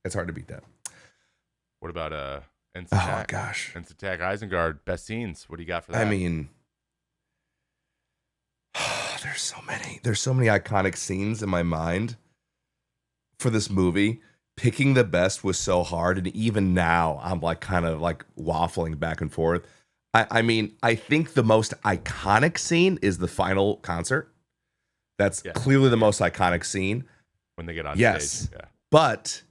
It's hard to beat that. What about Oh gosh, Attack Isengard, best scenes. What do you got for that? I mean, there's so many iconic scenes in my mind for this movie. Picking the best was so hard, and even now I'm like kind of like waffling back and forth. I mean, I think the most iconic scene is the final concert. That's clearly the most iconic scene. when they get on Yes. stage. Yeah. But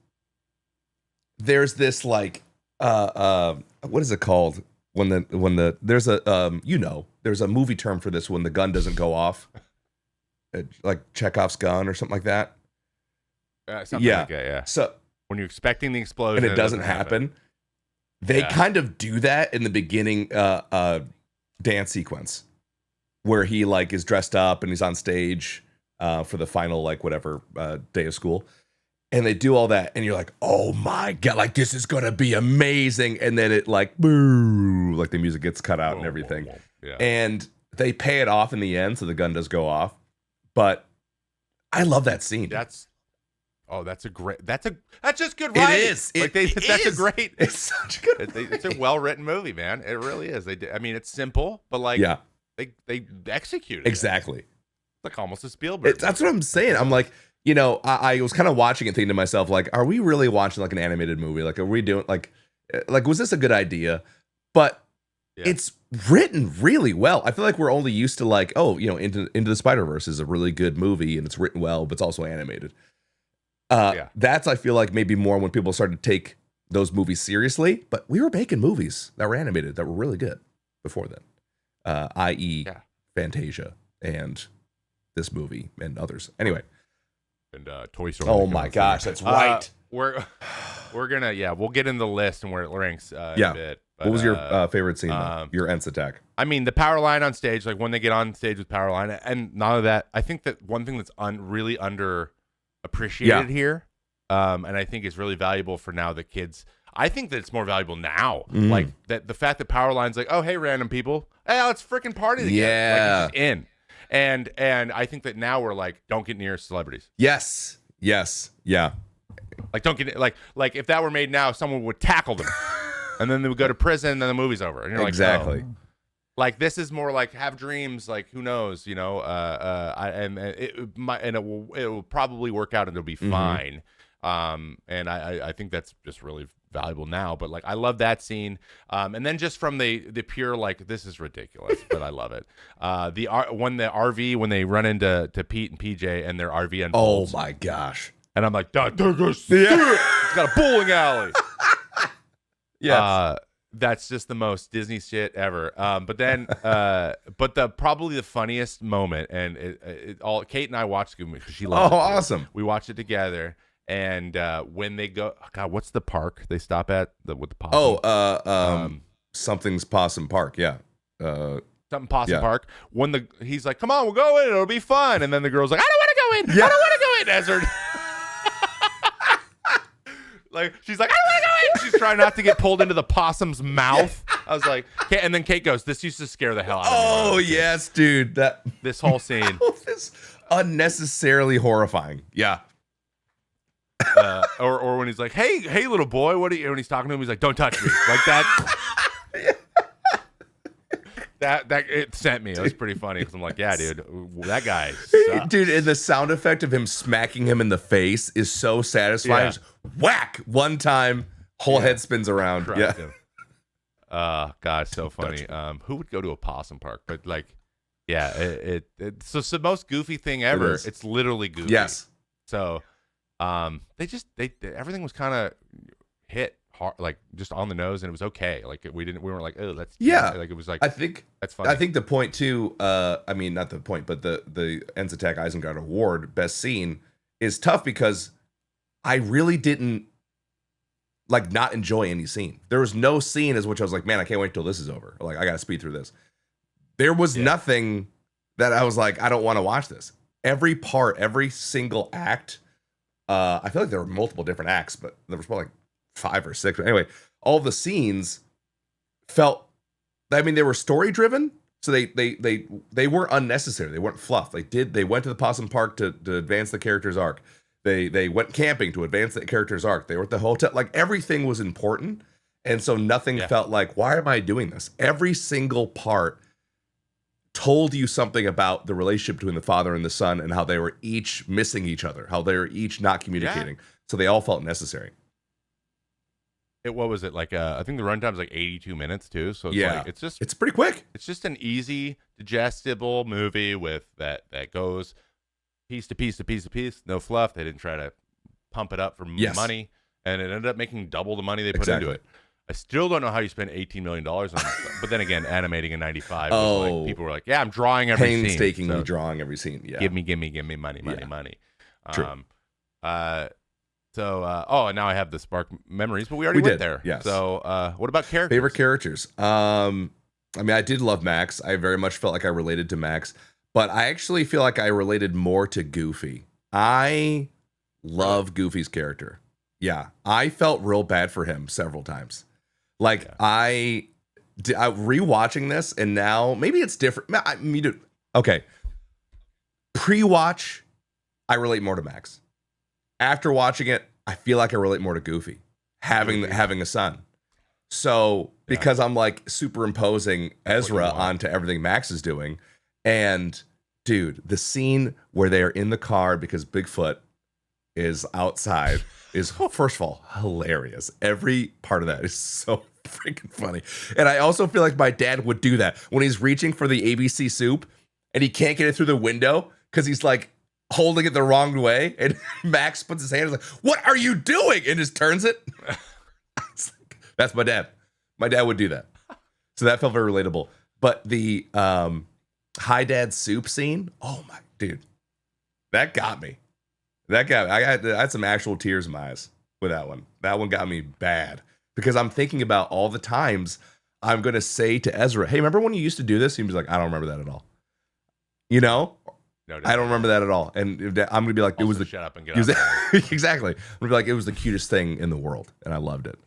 there's this like what is it called when there's a movie term for this when the gun doesn't go off, like Chekhov's gun or something like that. Something like that, yeah. So when you're expecting the explosion and it doesn't happen. They kind of do that in the beginning dance sequence where he like is dressed up and he's on stage for the final like whatever day of school. And they do all that, and you're like, "Oh my god! Like this is gonna be amazing!" And then it like, boo, like the music gets cut out and everything. Yeah. And they pay it off in the end, so the gun does go off. But I love that scene. That's just good writing. It is. That's a great. It's such a good. It's a well written movie, man. It really is. I mean, it's simple, but like, they execute it exactly. It's like almost a Spielberg. That's what I'm saying. I'm like. You know, I was kind of watching it thinking to myself, like, are we really watching like an animated movie? Like, are we doing like was this a good idea? But it's written really well. I feel like we're only used to like, oh, you know, Into the Spider-Verse is a really good movie and it's written well, but it's also animated. That's, I feel like maybe more when people started to take those movies seriously, but we were making movies that were animated that were really good before then, i.e. Fantasia and this movie and others. Anyway. And Toy Story. Oh my gosh, that's right. We're gonna we'll get in the list and where it ranks in a bit. But, what was your favorite scene? Your Ents attack? I mean, the power line on stage, like when they get on stage with power line, and none of that. I think that one thing that's really underappreciated here, and I think is really valuable for now the kids. I think that it's more valuable now, like that the fact that power line's like, oh hey, random people, hey, let's freaking party together. Like, it's just in. And I think that now we're like, don't get near celebrities. Yes. Yeah. Like don't get like if that were made now, someone would tackle them, and then they would go to prison, and then the movie's over. And you're like, exactly. Oh. Like this is more like have dreams. Like who knows, you know? It will probably work out and it'll be fine. And I think that's just really valuable now. But like I love that scene. And then just from the pure like this is ridiculous, but I love it. When they run into Pete and PJ and their RV unfolds. Oh my gosh. And I'm like, it's got a bowling alley. Yeah. That's just the most Disney shit ever. But then, probably the funniest moment, and Kate and I watched it because she loved it. Oh, awesome! We watched it together, and when they go, God, what's the park they stop at with the possum? Something's Possum Park. Yeah. Something Possum Park. When he's like, "Come on, we'll go in. It'll be fun." And then the girl's like, "I don't want to go in. I don't want to go in." As her. Like she's like, I don't want to go in. She's trying not to get pulled into the possum's mouth. I was like, and then Kate goes, "This used to scare the hell out of me." Oh yes, dude. This whole scene is unnecessarily horrifying. Yeah. Or when he's like, "Hey, little boy, what are you?" When he's talking to him, he's like, "Don't touch me," like that. That it sent me. It was pretty funny because I'm like, yeah, dude, that guy sucks. Dude, and the sound effect of him smacking him in the face is so satisfying. Yeah. Just whack one time, whole head spins around. Him. God, so funny. Who would go to a possum park? But like, yeah, it's the most goofy thing ever. It's literally goofy. Yes. So, they everything was kind of hit hard, like just on the nose, and it was okay. Like we weren't like, oh, that's like it was like I think that's funny. I think the point too. I mean, not the point, but the Ents Attack Isengard Award best scene is tough because I really didn't like not enjoy any scene. There was no scene as which I was like, man, I can't wait till this is over. Like I got to speed through this. There was nothing that I was like, I don't want to watch this. Every part, every single act. I feel like there were multiple different acts, but there was probably like 5 or 6. But anyway, all the scenes felt, I mean, they were story driven, so they weren't unnecessary. They weren't fluff. They went to the Possum Park to advance the character's arc. They went camping to advance the character's arc. They were at the hotel. Like everything was important, and so nothing felt like, why am I doing this? Every single part told you something about the relationship between the father and the son and how they were each missing each other, how they were each not communicating. So they all felt necessary. What was it like? I think the runtime is like 82 minutes too. So it's like, it's pretty quick. It's just an easy, digestible movie with that goes piece to piece to piece to piece, no fluff. They didn't try to pump it up for money, and it ended up making double the money they put into it. I still don't know how you spend $18 million on this stuff. But then again, animating in 95 was like, people were like, yeah, I'm drawing every scene. Painstakingly drawing every scene. Yeah. Give me money. True. And now I have the spark memories, but we already went there. Yes. So what about characters? Favorite characters? I mean, I did love Max. I very much felt like I related to Max, but I actually feel like I related more to Goofy. I love Goofy's character. Yeah. I felt real bad for him several times. Like, I rewatching this, and now maybe it's different. Okay. Pre-watch, I relate more to Max. After watching it, I feel like I relate more to Goofy, having a son. So because I'm like superimposing Ezra onto everything Max is doing, and dude, the scene where they're in the car because Bigfoot is outside is, first of all, hilarious. Every part of that is so freaking funny. And I also feel like my dad would do that when he's reaching for the ABC soup and he can't get it through the window because he's like holding it the wrong way. And Max puts his hand, like, what are you doing? And just turns it. That's my dad. My dad would do that. So that felt very relatable. But the Hi Dad soup scene, oh my dude, that got me. I had some actual tears in my eyes with that one. That one got me bad because I'm thinking about all the times I'm going to say to Ezra, hey, remember when you used to do this? He'd be like, I don't remember that at all. You know? No, I don't remember that at all. And I'm going to be like, also, it was the shut up and get out. Exactly. I'm going to be like, it was the cutest thing in the world. And I loved it.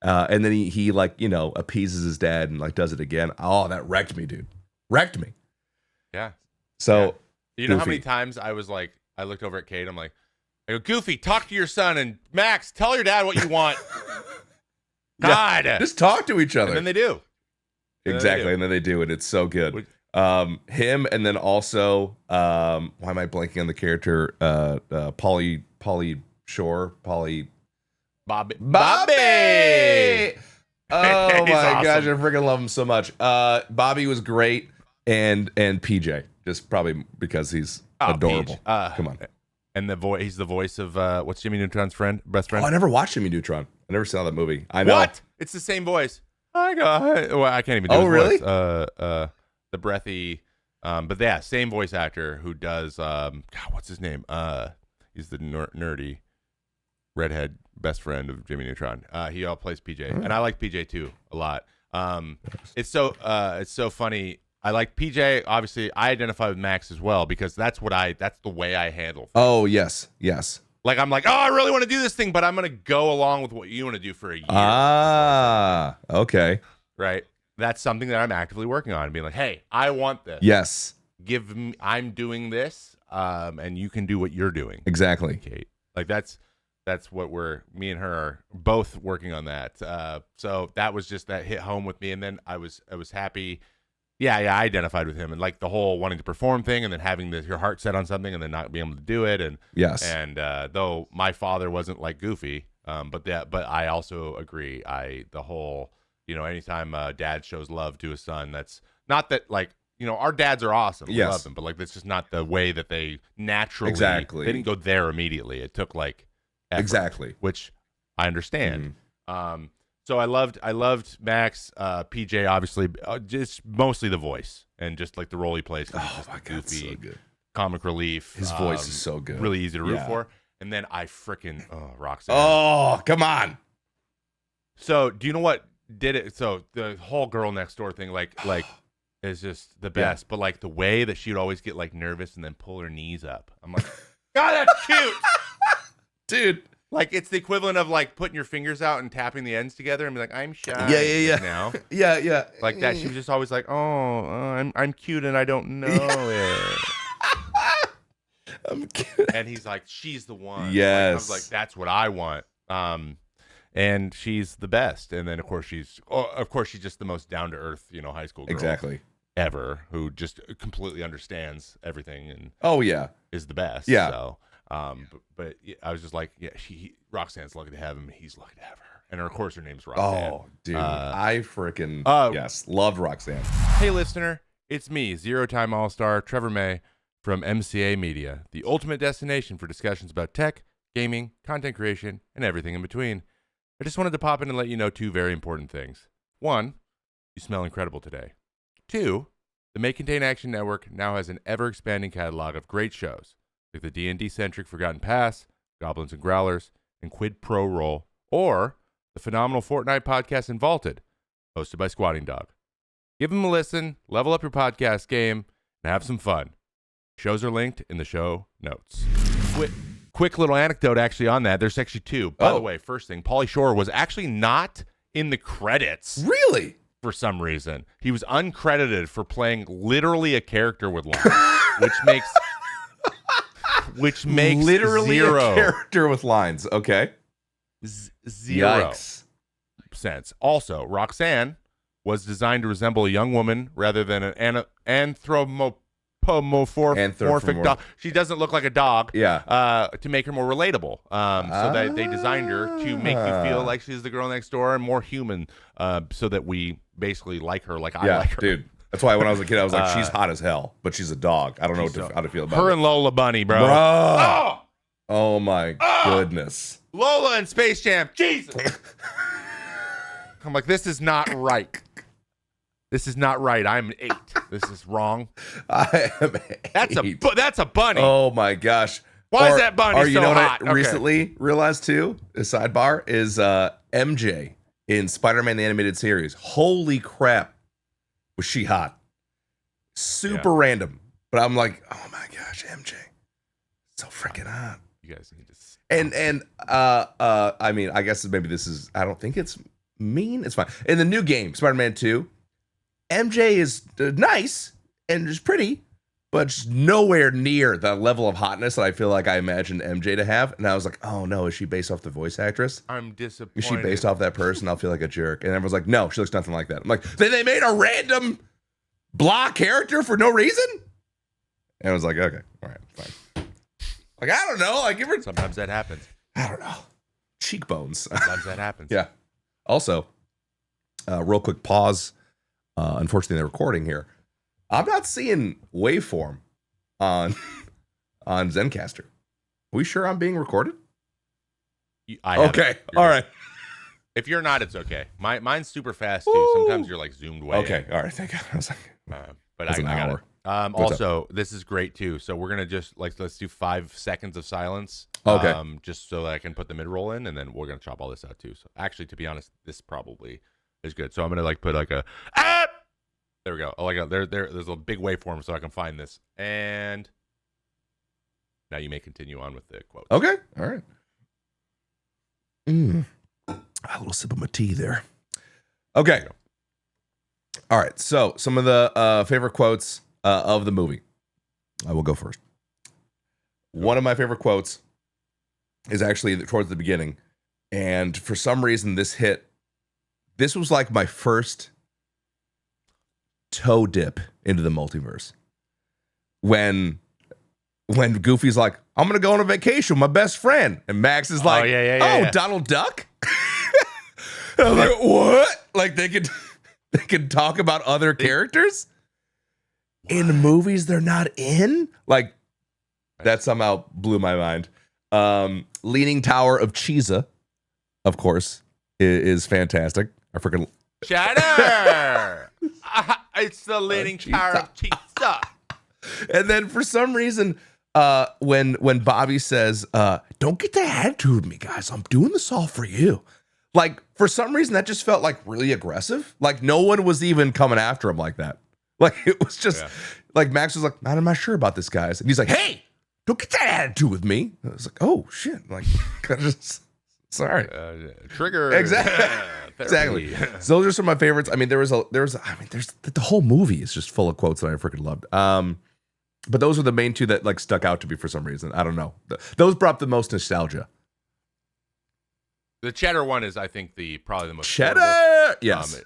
And then he like, you know, appeases his dad and like does it again. Oh, that wrecked me, dude. Wrecked me. Yeah. So you know how many times I was like, I looked over at Kate. I'm like, I go, Goofy, talk to your son, and Max, tell your dad what you want. God, just talk to each other. And then they do. Exactly, and then they do, and it's so good. Him, and then also, why am I blanking on the character? Pauly Shore, Bobby. Oh my gosh, I freaking love him so much. Bobby was great, and PJ, just probably because he's adorable. Come on. And he's the voice of what's Jimmy Neutron's best friend? Oh, I never watched Jimmy Neutron. I never saw that movie. I know. What? It's the same voice. I can't even do his really? voice. The breathy, but yeah, same voice actor who does. God, what's his name? He's the nerdy redhead best friend of Jimmy Neutron. He all plays PJ, and I like PJ too a lot. It's so funny. I like PJ. Obviously, I identify with Max as well because that's the way I handle things. Oh, yes. Like, I'm like, oh, I really want to do this thing, but I'm going to go along with what you want to do for a year. Ah, okay. Right? That's something that I'm actively working on. Being like, hey, I want this. Yes. I'm doing this, and you can do what you're doing. Exactly. Kate. Like, that's what me and her are both working on that. So that was just, that hit home with me. And then I was happy. Yeah, I identified with him, and like the whole wanting to perform thing, and then having your heart set on something, and then not being able to do it. And yes, and though my father wasn't like Goofy, but I also agree. The whole, anytime dad shows love to his son, that's not that, like, our dads are awesome, we love them, but like that's just not the way that they naturally. Exactly, they didn't go there immediately. It took like effort, exactly, which I understand. So I loved Max, PJ, obviously, just mostly the voice and just like the role he plays. Oh my God, goofy, so good. Comic relief. His voice is so good. Really easy to root for. And then I freaking Roxanne. Oh, come on. So do you know what did it? So the whole girl next door thing, like is just the best. Yeah. But like the way that she would always get like nervous and then pull her knees up. I'm like, God, that's cute, dude. Like, it's the equivalent of, like, putting your fingers out and tapping the ends together and be like, I'm shy. Yeah. Now. Yeah. Like that. She was just always like, I'm cute and I don't know it. I'm cute. And he's like, she's the one. Yes. Like, I was like, that's what I want. And she's the best. And then, of course, she's just the most down-to-earth, high school girl. Exactly. Ever, who just completely understands everything and is the best. Yeah. So. But I was just like, Roxanne's lucky to have him. He's lucky to have her. And of course, her name's Roxanne. Oh, dude. I freaking, loved Roxanne. Hey, listener, it's me, zero-time all-star Trevor May from MCA Media, the ultimate destination for discussions about tech, gaming, content creation, and everything in between. I just wanted to pop in and let you know 2 very important things. 1, you smell incredible today. 2, the May Contain Action Network now has an ever-expanding catalog of great shows, like the D&D-centric Forgotten Pass, Goblins and Growlers, and Quid Pro Roll, or the phenomenal Fortnite podcast Invaulted, hosted by Squatting Dog. Give them a listen, level up your podcast game, and have some fun. Shows are linked in the show notes. Quick little anecdote actually on that. There's actually 2. By the way, first thing, Pauly Shore was actually not in the credits. Really? For some reason. He was uncredited for playing literally a character with lines, which makes literally zero a character with lines. Okay. Zero Yikes. sense. Also, Roxanne was designed to resemble a young woman rather than an anthropomorphic dog. She doesn't look like a dog. Yeah. To make her more relatable. So they designed her to make you feel like she's the girl next door and more human. So that we basically like her, like I like her. Dude. That's why when I was a kid, I was like, she's hot as hell, but she's a dog. I don't know how to feel about her it. and Lola Bunny, bro. Oh my goodness. Lola and Space Jam. Jesus. I'm like, this is not right. This is not right. I'm 8. This is wrong. I am 8. That's a bunny. Oh my gosh. Why is that bunny so hot? What I recently realized too, a sidebar, is MJ in Spider-Man the Animated Series. Holy crap. Was she hot? Super random. But I'm like, oh my gosh, MJ. So freaking hot. You guys need to And I mean, I guess maybe this is, I don't think it's mean. It's fine. In the new game, Spider-Man 2, MJ is nice and is pretty, but just nowhere near the level of hotness that I feel like I imagined MJ to have. And I was like, oh no, is she based off the voice actress? I'm disappointed. Is she based off that person? I'll feel like a jerk. And everyone's like, no, she looks nothing like that. I'm like, then they made a random blah character for no reason? And I was like, okay, all right, fine. Like, I don't know. Like, sometimes that happens. I don't know. Cheekbones. Sometimes that happens. Yeah. Also, real quick pause. Unfortunately, they're recording here. I'm not seeing waveform on Zencaster. Are we sure I'm being recorded? Okay. All right. If you're not, it's okay. Mine's super fast too. Sometimes you're like zoomed way. Okay. All right. Thank God. I was like, but I got it. Also, this is great too. So we're gonna just let's do 5 seconds of silence. Okay. Just so that I can put the mid roll in, and then we're gonna chop all this out too. So actually, to be honest, this probably is good. So I'm gonna put like a there we go. Oh, like there's a big waveform so I can find this. And now you may continue on with the quote. Okay. All right. A little sip of my tea there. Okay. All right. So some of the favorite quotes of the movie. I will go first. One of my favorite quotes is actually towards the beginning. And for some reason, this was like my first toe dip into the multiverse. When Goofy's like, I'm gonna go on a vacation with my best friend, and Max is like, yeah. Donald Duck. I was like, what? Like they could talk about other characters in movies they're not in. Like that somehow blew my mind. Leaning Tower of Cheesa, of course, is fantastic. I freaking Cheddar. It's the Leaning Tower of Cheesa. And then for some reason, when Bobby says, don't get that attitude with me, guys. I'm doing this all for you. Like, for some reason, that just felt like really aggressive. Like, no one was even coming after him like that. Like, it was just like Max was like, I'm not sure about this, guys. And he's like, hey, don't get that attitude with me. And I was like, oh, shit. Like, sorry. Trigger. Exactly. So those are some of my favorites. I mean, there's the whole movie is just full of quotes that I freaking loved. But those are the main 2 that like stuck out to me for some reason. I don't know. Those brought the most nostalgia. The Cheddar one is, I think, probably the most Cheddar. Affordable. Yes.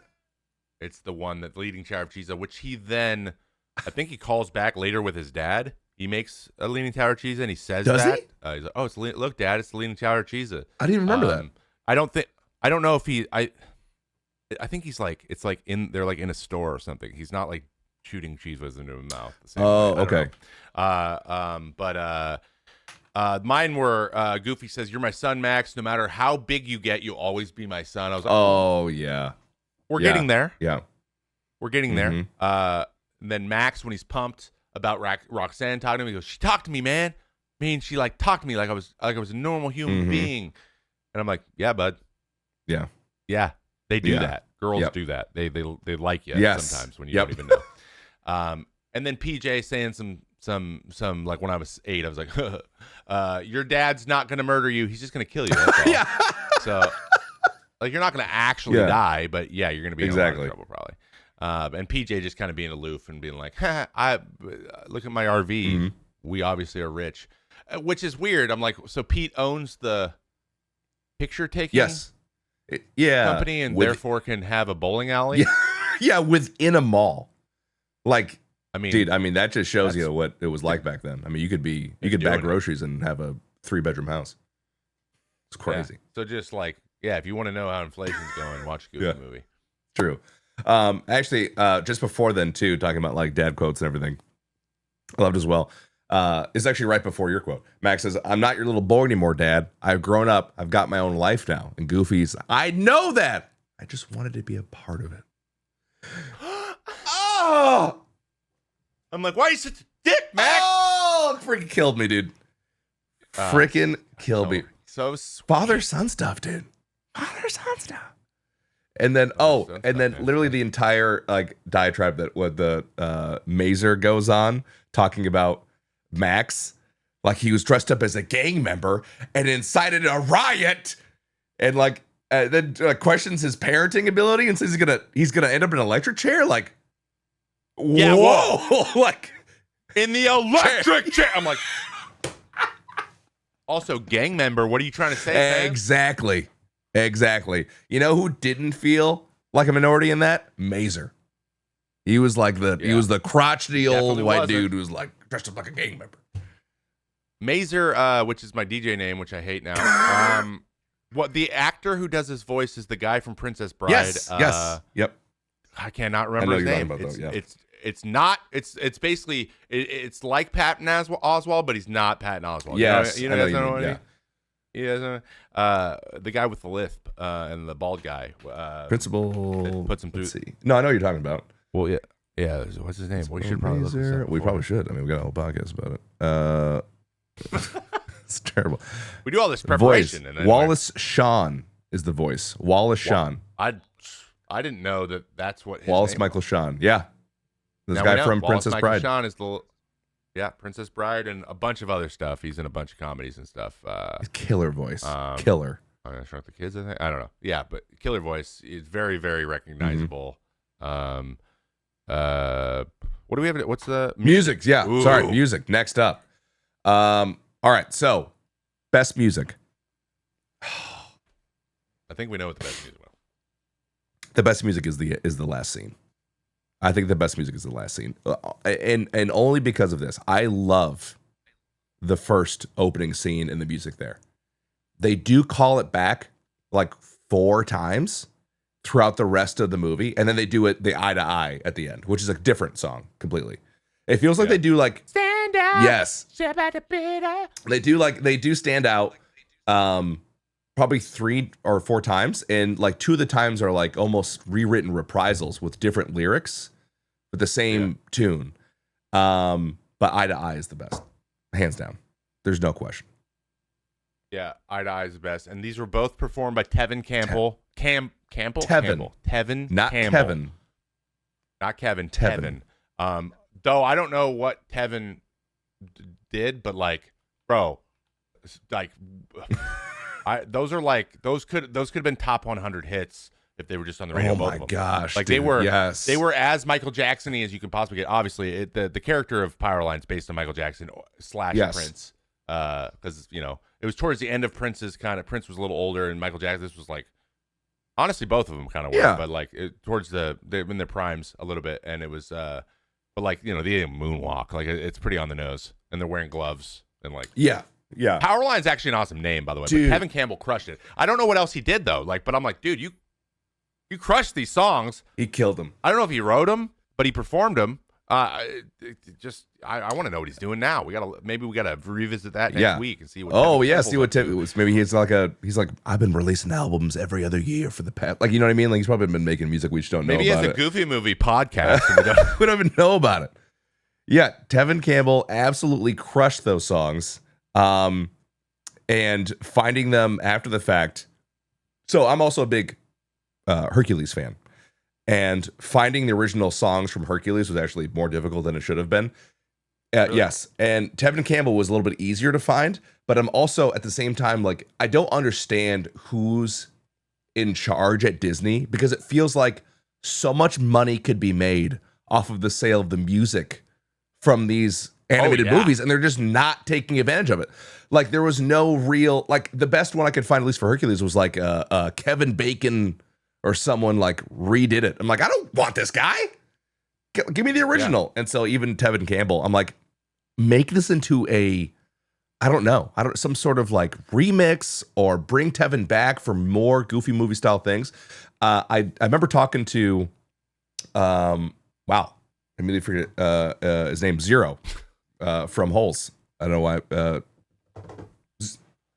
It's the one that Leaning Tower of Cheesa, which he then, I think he calls back later with his dad. He makes a Leaning Tower of Cheesa, and he says Does that. he? He's like, look, Dad, it's the Leaning Tower of Cheesa. I didn't even remember that. I don't know if I think he's like, it's like they're like in a store or something. He's not like shooting cheese whiz into his mouth. The same Oh, way. okay. Mine were Goofy says, "You're my son, Max. No matter how big you get, you'll always be my son." I was like, Oh, yeah. we're getting there. Yeah. We're getting there. And then Max, when he's pumped about Roxanne talking to him, he goes, "She talked to me, man. I mean, she like talked to me like I was a normal human being." And I'm like, "Yeah, bud. Yeah. Yeah, they do Yeah. that. Girls Yep. do that. They like you Yes. sometimes when you Yep. don't even know." And then PJ saying some like when I was 8, I was like, "Your dad's not gonna murder you. He's just gonna kill you." That's all. Yeah. So like you're not gonna actually die, but yeah, you're gonna be in a lot of trouble probably. And PJ just kind of being aloof and being like, I look at my RV. We obviously are rich, which is weird. I'm like, so Pete owns the picture taking company and therefore can have a bowling alley. Yeah, yeah, within a mall. Like, I mean, dude, that just shows you what it was like back then. I mean, you could bag groceries and have a 3-bedroom house. It's crazy. Yeah. So just like, if you want to know how inflation's going, watch a Goofy movie. True. Actually, just before then too, talking about like dad quotes and everything, I loved as well. It's actually right before your quote. Max says, "I'm not your little boy anymore, Dad. I've grown up. I've got my own life now." And Goofy's, "I know that. I just wanted to be a part of it." Oh, I'm like, why are you such a dick, Max? oh, it freaking killed me, dude. Freaking killed me. So sweet. Father-son stuff, dude. Father-son stuff. And then, literally the entire like diatribe that what the Mazer goes on talking about Max, like he was dressed up as a gang member and incited a riot, and like then questions his parenting ability and says he's gonna end up in an electric chair. Like, yeah, whoa, like in the electric chair. I'm like, also gang member. What are you trying to say, man? Exactly. You know who didn't feel like a minority in that? Mazer. He was like he was the crotchety old white dude who was like dressed up like a gang member. Mazer, which is my DJ name, which I hate now. What the actor who does his voice is the guy from Princess Bride. Yes. Yep. I cannot remember his name. It's not. It's basically it's like Patton Oswalt, but he's not Patton Oswalt. Yes. You know what I mean? Yeah, the guy with the lisp and the bald guy. Principal. Puts him through. Let's see. No, I know what you're talking about. Well, yeah. What's his name? We should probably look this up. We probably should. I mean, we got a whole podcast about it. It's terrible. We do all this preparation. Voice. Wallace Shawn is the voice. Wallace Shawn. I didn't know that's what. Wallace Michael Shawn. Yeah, this now guy from Wallace Princess Michael Bride. Shawn is Princess Bride and a bunch of other stuff. He's in a bunch of comedies and stuff. Killer voice. Killer. I'm gonna Shrunk the Kids. I think. I don't know. Yeah, but killer voice is very, very recognizable. What do we have? What's the music? Yeah. Ooh. Sorry, music. Next up. All right. So, best music. I think we know what the best music was. The best music is the last scene. I think the best music is the last scene, and only because of this. I love the first opening scene and the music there. They do call it back like 4 times throughout the rest of the movie, and then they do it the eye to eye at the end, which is a different song completely. It feels like they do like stand out. Yes, they do stand out. Probably 3 or 4 times, and like 2 of the times are like almost rewritten reprisals with different lyrics, with the same tune. But eye to eye is the best, hands down. There's no question. Yeah, eye to eye is the best, and these were both performed by Tevin Campbell. Tevin, not Campbell. Kevin, not Kevin. Tevin. Though I don't know what Tevin did, but like, bro, like. Those could have been top 100 hits if they were just on the radio. Oh my gosh! Like dude, they were as Michael Jackson-y as you can possibly get. Obviously, the character of Powerline's based on Michael Jackson / Prince, because it was towards the end of Prince's Prince was a little older, and Michael Jackson. This was like honestly both of them kind of were, but like towards in their primes a little bit, and it was but like the moonwalk, like it's pretty on the nose, and they're wearing gloves and like Yeah. Powerline's actually an awesome name, by the way. Dude. But Kevin Campbell crushed it. I don't know what else he did though. Like, but I'm like, dude, you crushed these songs. He killed them. I don't know if he wrote them, but he performed them. I want to know what he's doing now. Maybe we gotta revisit that next Yeah. week and see what. Oh Tevin yeah, Campbell's see what up to. Tevin. Maybe he's like I've been releasing albums every other year for the past. Like, you know what I mean? Like, he's probably been making music we just don't know Maybe he about has a it. Goofy Movie podcast. And we don't- We don't even know about it. Yeah, Tevin Campbell absolutely crushed those songs. And finding them after the fact. So I'm also a big Hercules fan. And finding the original songs from Hercules was actually more difficult than it should have been. Really? Yes. And Tevin Campbell was a little bit easier to find. But I'm also at the same time, like, I don't understand who's in charge at Disney, because it feels like so much money could be made off of the sale of the music from these animated movies, and they're just not taking advantage of it. Like, there was no real, like, the best one I could find, at least for Hercules, was like Kevin Bacon or someone like redid it. I'm like, I don't want this guy. Give me the original. And so even Tevin Campbell, I'm like, make this into some sort of like remix, or bring Tevin back for more Goofy Movie style things. I remember talking to, I immediately forget his name, Zero, from Holes. I don't know why.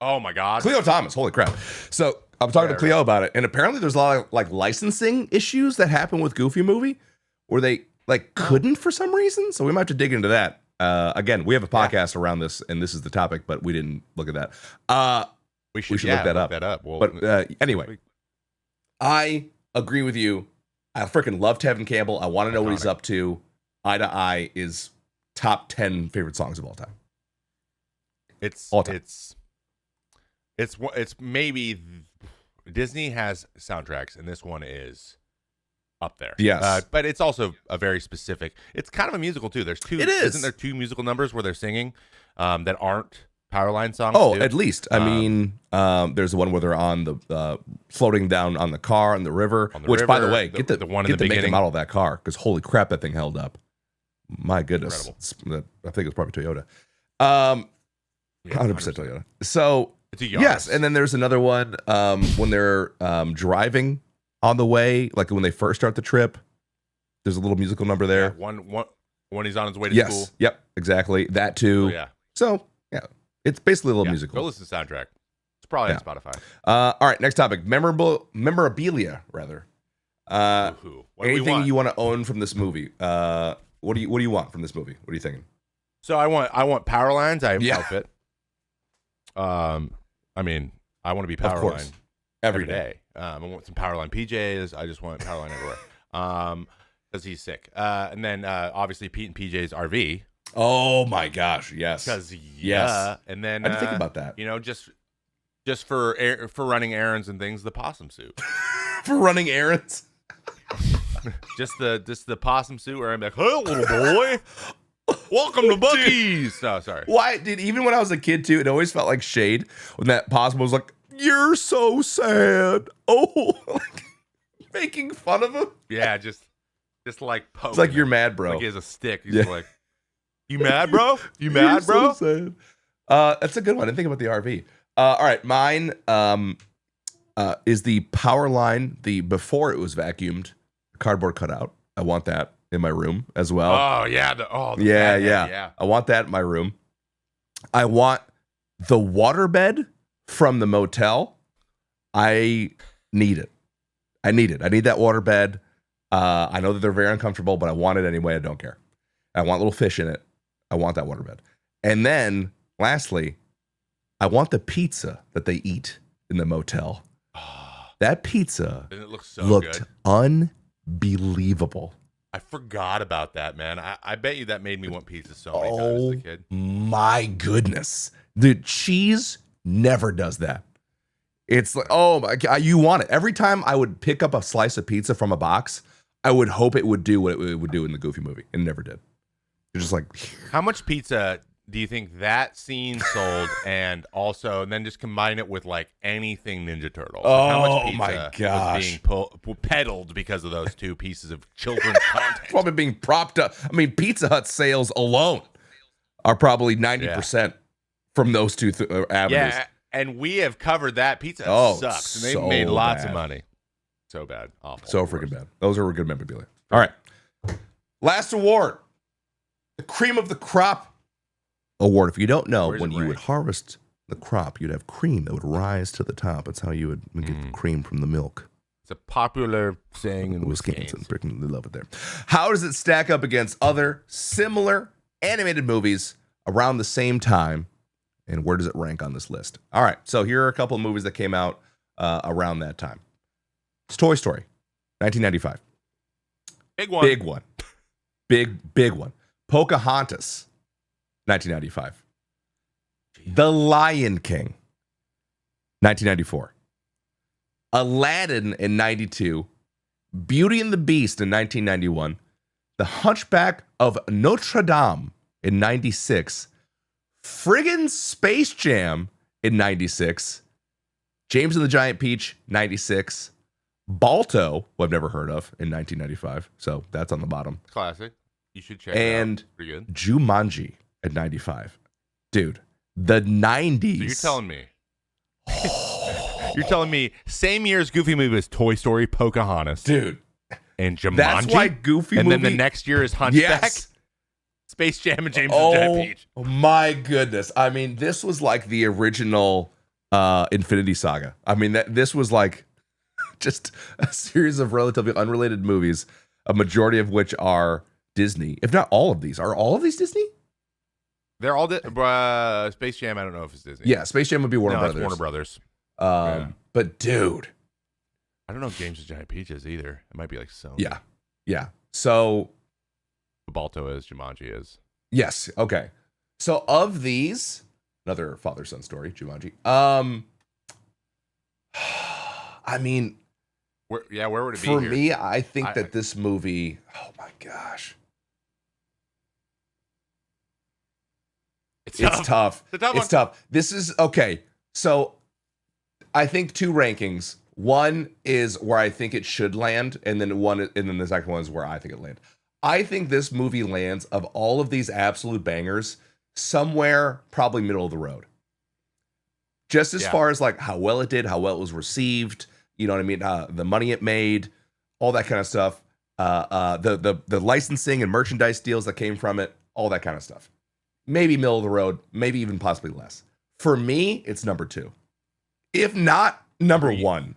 Oh my God, Cleo Thomas. Holy crap! So I'm talking to Cleo about it, and apparently there's a lot of like licensing issues that happen with Goofy Movie, where they like couldn't for some reason. So we might have to dig into that. Again, we have a podcast around this, and this is the topic, but we didn't look at that. We should look that up. Well, but anyway, I agree with you. I freaking love Tevin Campbell. I want to know what he's up to. Eye to Eye is top 10 favorite songs of all time. It's maybe Disney has soundtracks, and this one is up there. Yes, but it's also a very specific. It's kind of a musical too. There's two. It is. Isn't there two musical numbers where they're singing that aren't Powerline songs? Oh, too? at least. I mean, there's the one where they're on the floating down on the car on the river. Which, by the way, get the one in the make beginning. model of that car, because holy crap, that thing held up. My goodness, I think it's probably Toyota. 100% Toyota. So yes, and then there's another one when they're driving on the way, like when they first start the trip. There's a little musical number there. One when he's on his way to school. Yep, exactly. That too. Oh, yeah. So yeah, it's basically a little musical. Go listen to the soundtrack. It's probably on Spotify. All right, next topic. Memorabilia, rather. Anything you want to own from this movie? What do you want from this movie? What are you thinking? So I want Powerlines. Outfit. I mean, I want to be Powerline every day. I want some Powerline PJs. I just want Powerline everywhere. Because he's sick. And then obviously Pete and PJ's RV. Oh my gosh, yes. Because yes. And then I didn't think about that. You know, just for running errands and things, the possum suit. For running errands. just the possum suit where I'm like, hey, little boy, welcome to Buc-ee's. No, sorry. Why, dude? Even when I was a kid too, it always felt like shade when that possum was like, "You're so sad." Oh, like making fun of him. Yeah, just like poking. It's like you're mad, bro. Like he has a stick. He's like, "You mad, bro? You mad, bro?" So sad. That's a good one. I didn't think about the RV. All right, mine is the Powerline, the before it was vacuumed cardboard cutout. I want that in my room as well. Oh yeah, yeah. I want that in my room. I want the waterbed from the motel. I need it. I need that waterbed. I know that they're very uncomfortable, but I want it anyway. I don't care. I want little fish in it. I want that waterbed. And then, lastly, I want the pizza that they eat in the motel. That pizza looked unbelievable. I forgot about that, man. I bet you that made me want pizza so many times as a kid. My goodness. The cheese never does that. It's like, oh my God, you want it. Every time I would pick up a slice of pizza from a box, I would hope it would do what it would do in the Goofy movie. It never did. It's just like, how much pizza do you think that scene sold, and then just combine it with like anything Ninja Turtles? How much pizza my gosh, was being peddled because of those two pieces of children's content? Probably being propped up. I mean, Pizza Hut sales alone are probably 90% from those two avenues. Yeah, and we have covered that. Pizza Hut sucks, and they've made lots of money. So bad, awful, so freaking bad. Those are good memorabilia. All right, last award. the cream of the crop award. If you don't know, Where's when it you would ranked? harvest the crop, you'd have cream that would rise to the top. That's how you would get the cream from the milk. It's a popular saying in Wisconsin. Wisconsin. Freaking love it there. How does it stack up against other similar animated movies around the same time? And where does it rank on this list? All right. So here are a couple of movies that came out around that time. It's Toy Story, 1995. Big one. Big one. Big one. Pocahontas, 1995. The Lion King, 1994. Aladdin in 92. Beauty and the Beast in 1991. The Hunchback of Notre Dame in 96. Friggin' Space Jam in 96. James and the Giant Peach, 96. Balto, who I've never heard of, in 1995. So that's on the bottom. Classic. You should check it And out. Pretty good. Jumanji at 95. Dude, the 90s. So you're telling me. You're telling me same year as Goofy movie was Toy Story, Pocahontas, Dude, and Jumanji. that's why Goofy and movie. then the next year is Hunchback, Yes. Space Jam, and James and the Giant Peach. Oh my goodness. I mean, this was like the original Infinity Saga. I mean, this was like just a series of relatively unrelated movies, a majority of which are Disney. If not all of these. Are all of these Disney? They're all Space Jam. I don't know if it's Disney. Yeah, Space Jam would be Warner no, Brothers. it's Warner Brothers. Yeah. But dude, I don't know if James and the Giant Peach is either. It might be like Sony. yeah. So Balto is, Jumanji is. yes, okay. So of these, another father-son story, Jumanji. I mean, Where would it be for here? me, I think that this movie, oh my gosh. It's tough. It's a tough It's tough. This is okay. So I think two rankings. One is where I think it should land, and then the second one is where I think it lands. I think this movie lands, of all of these absolute bangers, somewhere probably middle of the road. Just as far as like how well it did, how well it was received, you know what I mean? The money it made, all that kind of stuff. The licensing and merchandise deals that came from it, all that kind of stuff. Maybe middle of the road, maybe even possibly less. For me, it's number 2. If not number 1.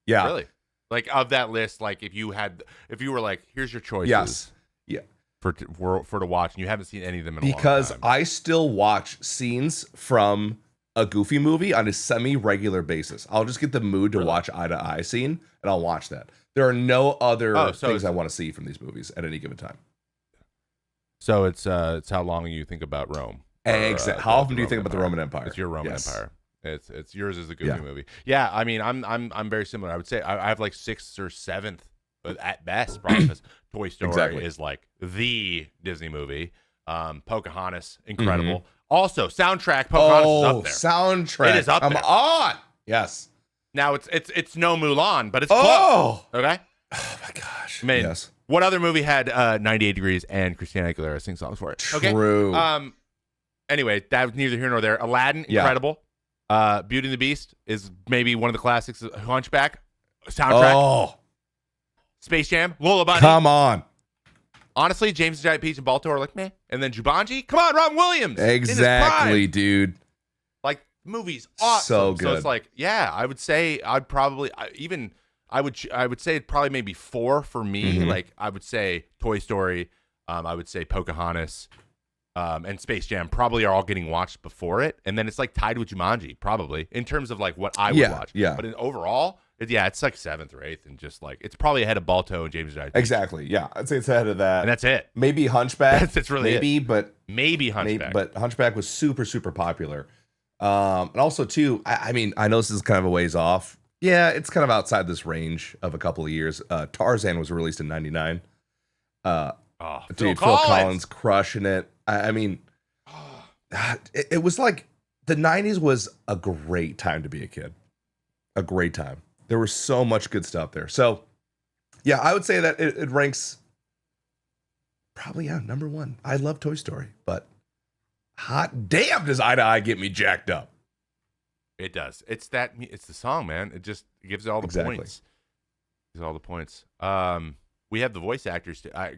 Yeah. Really? Like of that list, like if you were like, here's your choices. Yes. Yeah. For to watch, and you haven't seen any of them in a Because long time. I still watch scenes from a Goofy movie on a semi-regular basis. I'll just get the mood to watch Eye to Eye scene, and I'll watch that. There are no other things I want to see from these movies at any given time. So it's how long you think about Rome. Exactly. How often do you think about the Roman Empire? It's your Roman Yes. Empire. It's yours is the Goofy movie. Yeah, I mean, I'm very similar. I would say I have like 6th or 7th, but at best, probably because Toy Story is like the Disney movie. Pocahontas, incredible. Also, soundtrack, Pocahontas is up there. Soundtrack. It is up Come there. on. Yes. Now it's no Mulan, but it's close. Okay. Oh my gosh. I mean, yes. what other movie had 98 Degrees and Christina Aguilera sing songs for it? True. Okay. Anyway, that was neither here nor there. Aladdin, incredible. Beauty and the Beast is maybe one of the classics. Hunchback, soundtrack. Oh, Space Jam, Lola Bunny. come on. Honestly, James and the Giant Peach and Balto are like meh. And then Jumanji, come on, Robin Williams. in his Exactly, prime. dude. Like movies, awesome. So good. So it's like, yeah, I would say I would say it probably maybe 4 for me. Mhm. Like I would say Toy Story, I would say Pocahontas, and Space Jam probably are all getting watched before it, and then it's like tied with Jumanji probably in terms of like what I would watch. Yeah. But in overall, it's like 7th or 8th, and just like it's probably ahead of Balto and James and Giant Peach. Exactly. Yeah. I'd say it's ahead of that. And that's it. Maybe Hunchback. That's really maybe, but Maybe Hunchback. but Hunchback was super, super popular. And also too, I mean, I know this is kind of a ways off. Yeah, it's kind of outside this range of a couple of years. Tarzan was released in 99. Phil Collins crushing it. I mean, it was like the 90s was a great time to be a kid. A great time. There was so much good stuff there. So, yeah, I would say that it ranks probably, number 1. I love Toy Story, but hot damn does Eye to Eye get me jacked up. It does. It's the song, man. It just gives it all the points. Gives all the points. we have the voice actors. I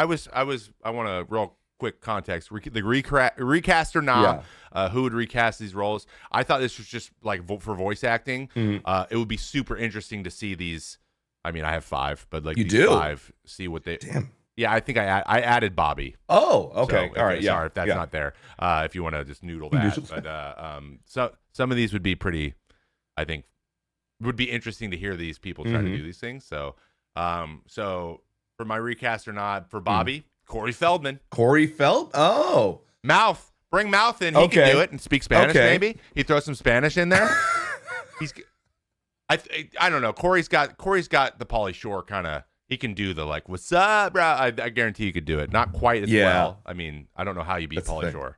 want a real quick context. The recast or not, who would recast these roles? I thought this was just like for voice acting. It would be super interesting to see these. I mean, I have 5, but like these 5, see what they. Damn. Yeah, I think I added Bobby. Oh, okay. So, all right. Sorry if that's not there. If you want to just noodle that, but so some of these would be pretty. I think would be interesting to hear these people try to do these things. So, so for my recast or not, for Bobby, Corey Feldman. Oh, Bring Mouth in. He can do it and speak Spanish. Maybe he throws some Spanish in there. I don't know. Corey's got the Pauly Shore kind of. He can do the like, what's up, bro? I guarantee you could do it. Not quite as well. I mean, I don't know how you beat Pauly Shore.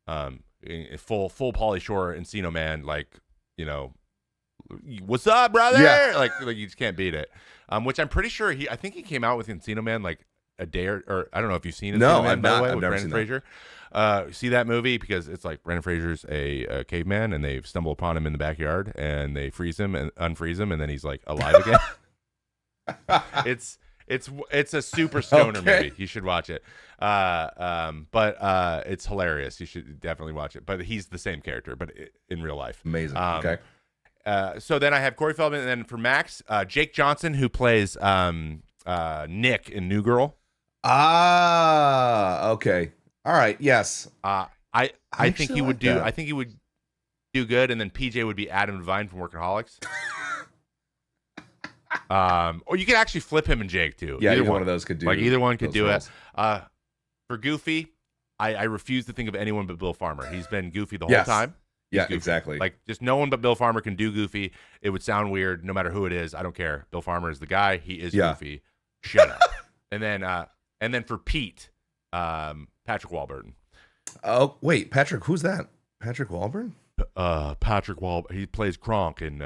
Full Pauly Shore, Encino Man, like, you know, what's up, brother? Yeah. Like you just can't beat it. Which I'm pretty sure I think he came out with Encino Man like a day or I don't know if you've seen Encino Man, by the way, with Brendan Fraser. See that movie because it's like Brendan Fraser's a caveman and they stumble upon him in the backyard and they freeze him and unfreeze him and then he's like alive again. It's a super stoner movie. You should watch it. But it's hilarious. You should definitely watch it. But he's the same character, but in real life. Amazing. So then I have Corey Feldman, and then for Max, Jake Johnson, who plays Nick in New Girl. Okay. All right. Yes. I think he would do. I think he would do good, and then PJ would be Adam Devine from Workaholics. Or you could actually flip him and Jake too. Yeah, either one of those could do. Like either one could do roles. It. For Goofy, I refuse to think of anyone but Bill Farmer. He's been Goofy the whole time. Yeah, exactly. Like just no one but Bill Farmer can do Goofy. It would sound weird no matter who it is. I don't care. Bill Farmer is the guy. He is Goofy. Shut up. And then for Pete, Patrick Warburton. Oh wait, Patrick. Who's that? Patrick Warburton. Patrick Warburton. He plays Kronk in.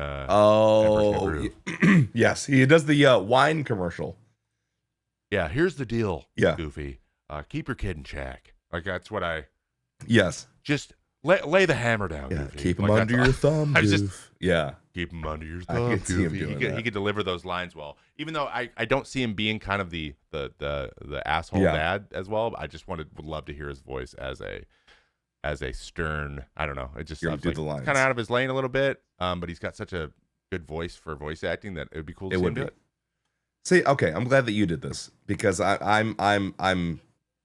Yes, he does the wine commercial. Yeah, here's the deal. Yeah. Goofy. Keep your kid in check. Like that's what I. Yes. Just lay the hammer down. Yeah. Goofy. Keep him under your thumb. Yeah. Keep him under your thumb. He could deliver those lines well. Even though I don't see him being kind of the asshole dad as well. I just would love to hear his voice as a stern. I don't know. It just sounds like kind of out of his lane a little bit. But he's got such a good voice for voice acting that it would be cool to see him do it. See, okay, I'm glad that you did this because I'm kind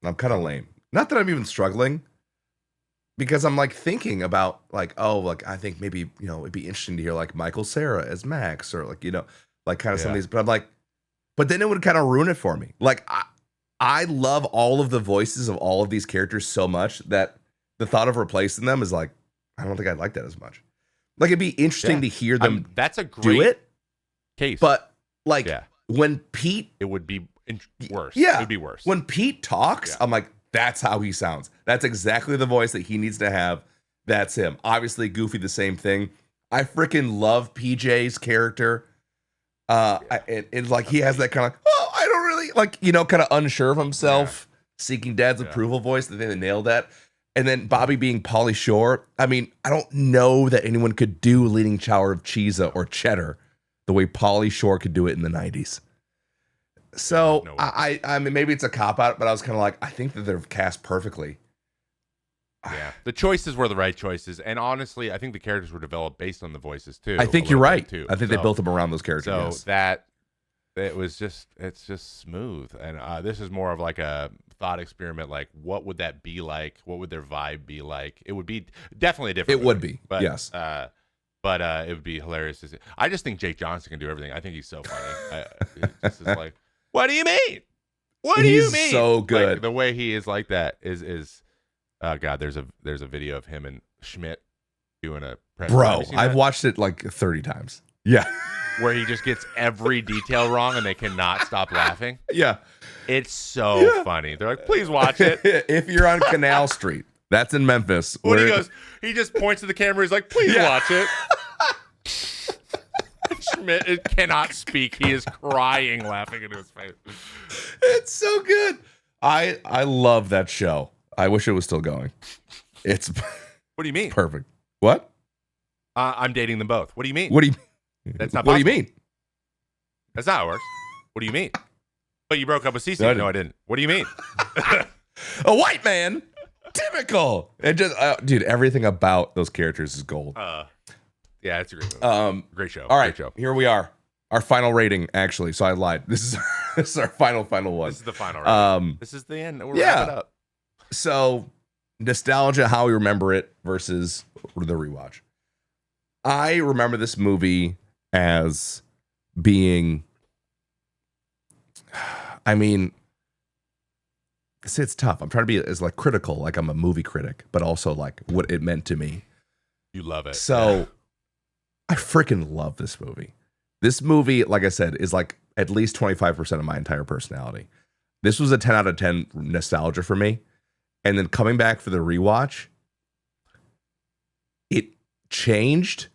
of lame. Not that I'm even struggling, because I'm like thinking about like, oh, like I think maybe it'd be interesting to hear like Michael Cera as Max or like like kind of some of these. But I'm like, but then it would kind of ruin it for me. Like I love all of the voices of all of these characters so much that the thought of replacing them is like, I don't think I'd like that as much. Like it'd be interesting to hear them. That's a great do it case, but like. When Pete... It would be worse. Yeah. It would be worse. When Pete talks, I'm like, that's how he sounds. That's exactly the voice that he needs to have. That's him. Obviously, Goofy, the same thing. I freaking love PJ's character. It's like he has that kind of like, oh, I don't really... Like, kind of unsure of himself, seeking dad's approval voice. I think they nailed that. And then Bobby being Pauly Shore. I mean, I don't know that anyone could do Leaning Tower of Cheesa or Cheddar the way Pauly Shore could do it in the 90s. So I mean, maybe it's a cop out, but I was kind of like, I think that they're cast perfectly. Yeah, the choices were the right choices, and honestly, I think the characters were developed based on the voices too. I think you're right. Too. I think they built them around those characters. So yes. that it's just smooth, and this is more of like a thought experiment. Like, what would that be like? What would their vibe be like? It would be definitely a different. It would be, but, yes. But it would be hilarious to see. I just think Jake Johnson can do everything. I think he's so funny. This is like, what do you mean? What do you mean? He's so good. Like, the way he is like that is God. There's a video of him and Schmidt doing a press. Bro, I've watched it like 30 times. Yeah. Where he just gets every detail wrong and they cannot stop laughing. Yeah. It's so funny. They're like, please watch it. If you're on Canal Street. That's in Memphis. When he goes, he just points to the camera. He's like, please watch it. Schmidt cannot speak. He is crying, laughing into his face. It's so good. I love that show. I wish it was still going. It's What do you mean? Perfect. What? I'm dating them both. What do you mean? What do you mean? That's not What possible. do you mean? That's not how it works. What do you mean? But you broke up with Cece. No, I No, I didn't. What do you mean? A white man. Typical. It just, dude, everything about those characters is gold. Yeah, it's a great movie. Great show. All right, Great show. here we are. Our final rating, actually. So I lied. This is our final one. This is the final rating. This is the end. We're wrapping up. So nostalgia, how we remember it versus the rewatch. I remember this movie as being, I mean, it's tough. I'm trying to be as like critical, like I'm a movie critic, but also like what it meant to me. You love it. So I freaking love this movie. This movie, like I said, is like at least 25% of my entire personality. This was a 10 out of 10 nostalgia for me. And then coming back for the rewatch, it changed,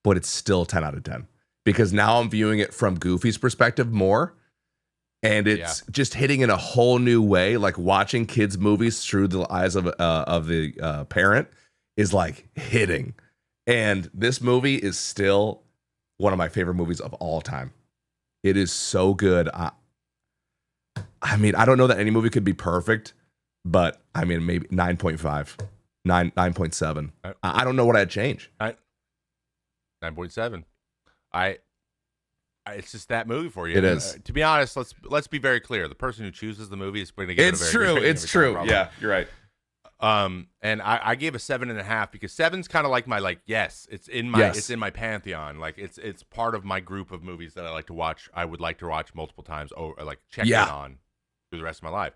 but it's still 10 out of 10. Because now I'm viewing it from Goofy's perspective more. And it's just hitting in a whole new way. Like watching kids' movies through the eyes of the parent is like hitting. And this movie is still one of my favorite movies of all time. It is so good. I mean, I don't know that any movie could be perfect, but I mean, maybe 9.5, 9.7. I don't know what I'd change. 9.7. It's just that movie for you. It is. To be honest, let's be very clear. The person who chooses the movie is going to get it a very good rating It's every true. time, Yeah, you're right. And I gave a 7.5 because 7's kind of like my it's in my pantheon. Like it's part of my group of movies that I like to watch. I would like to watch multiple times or like check in on through the rest of my life.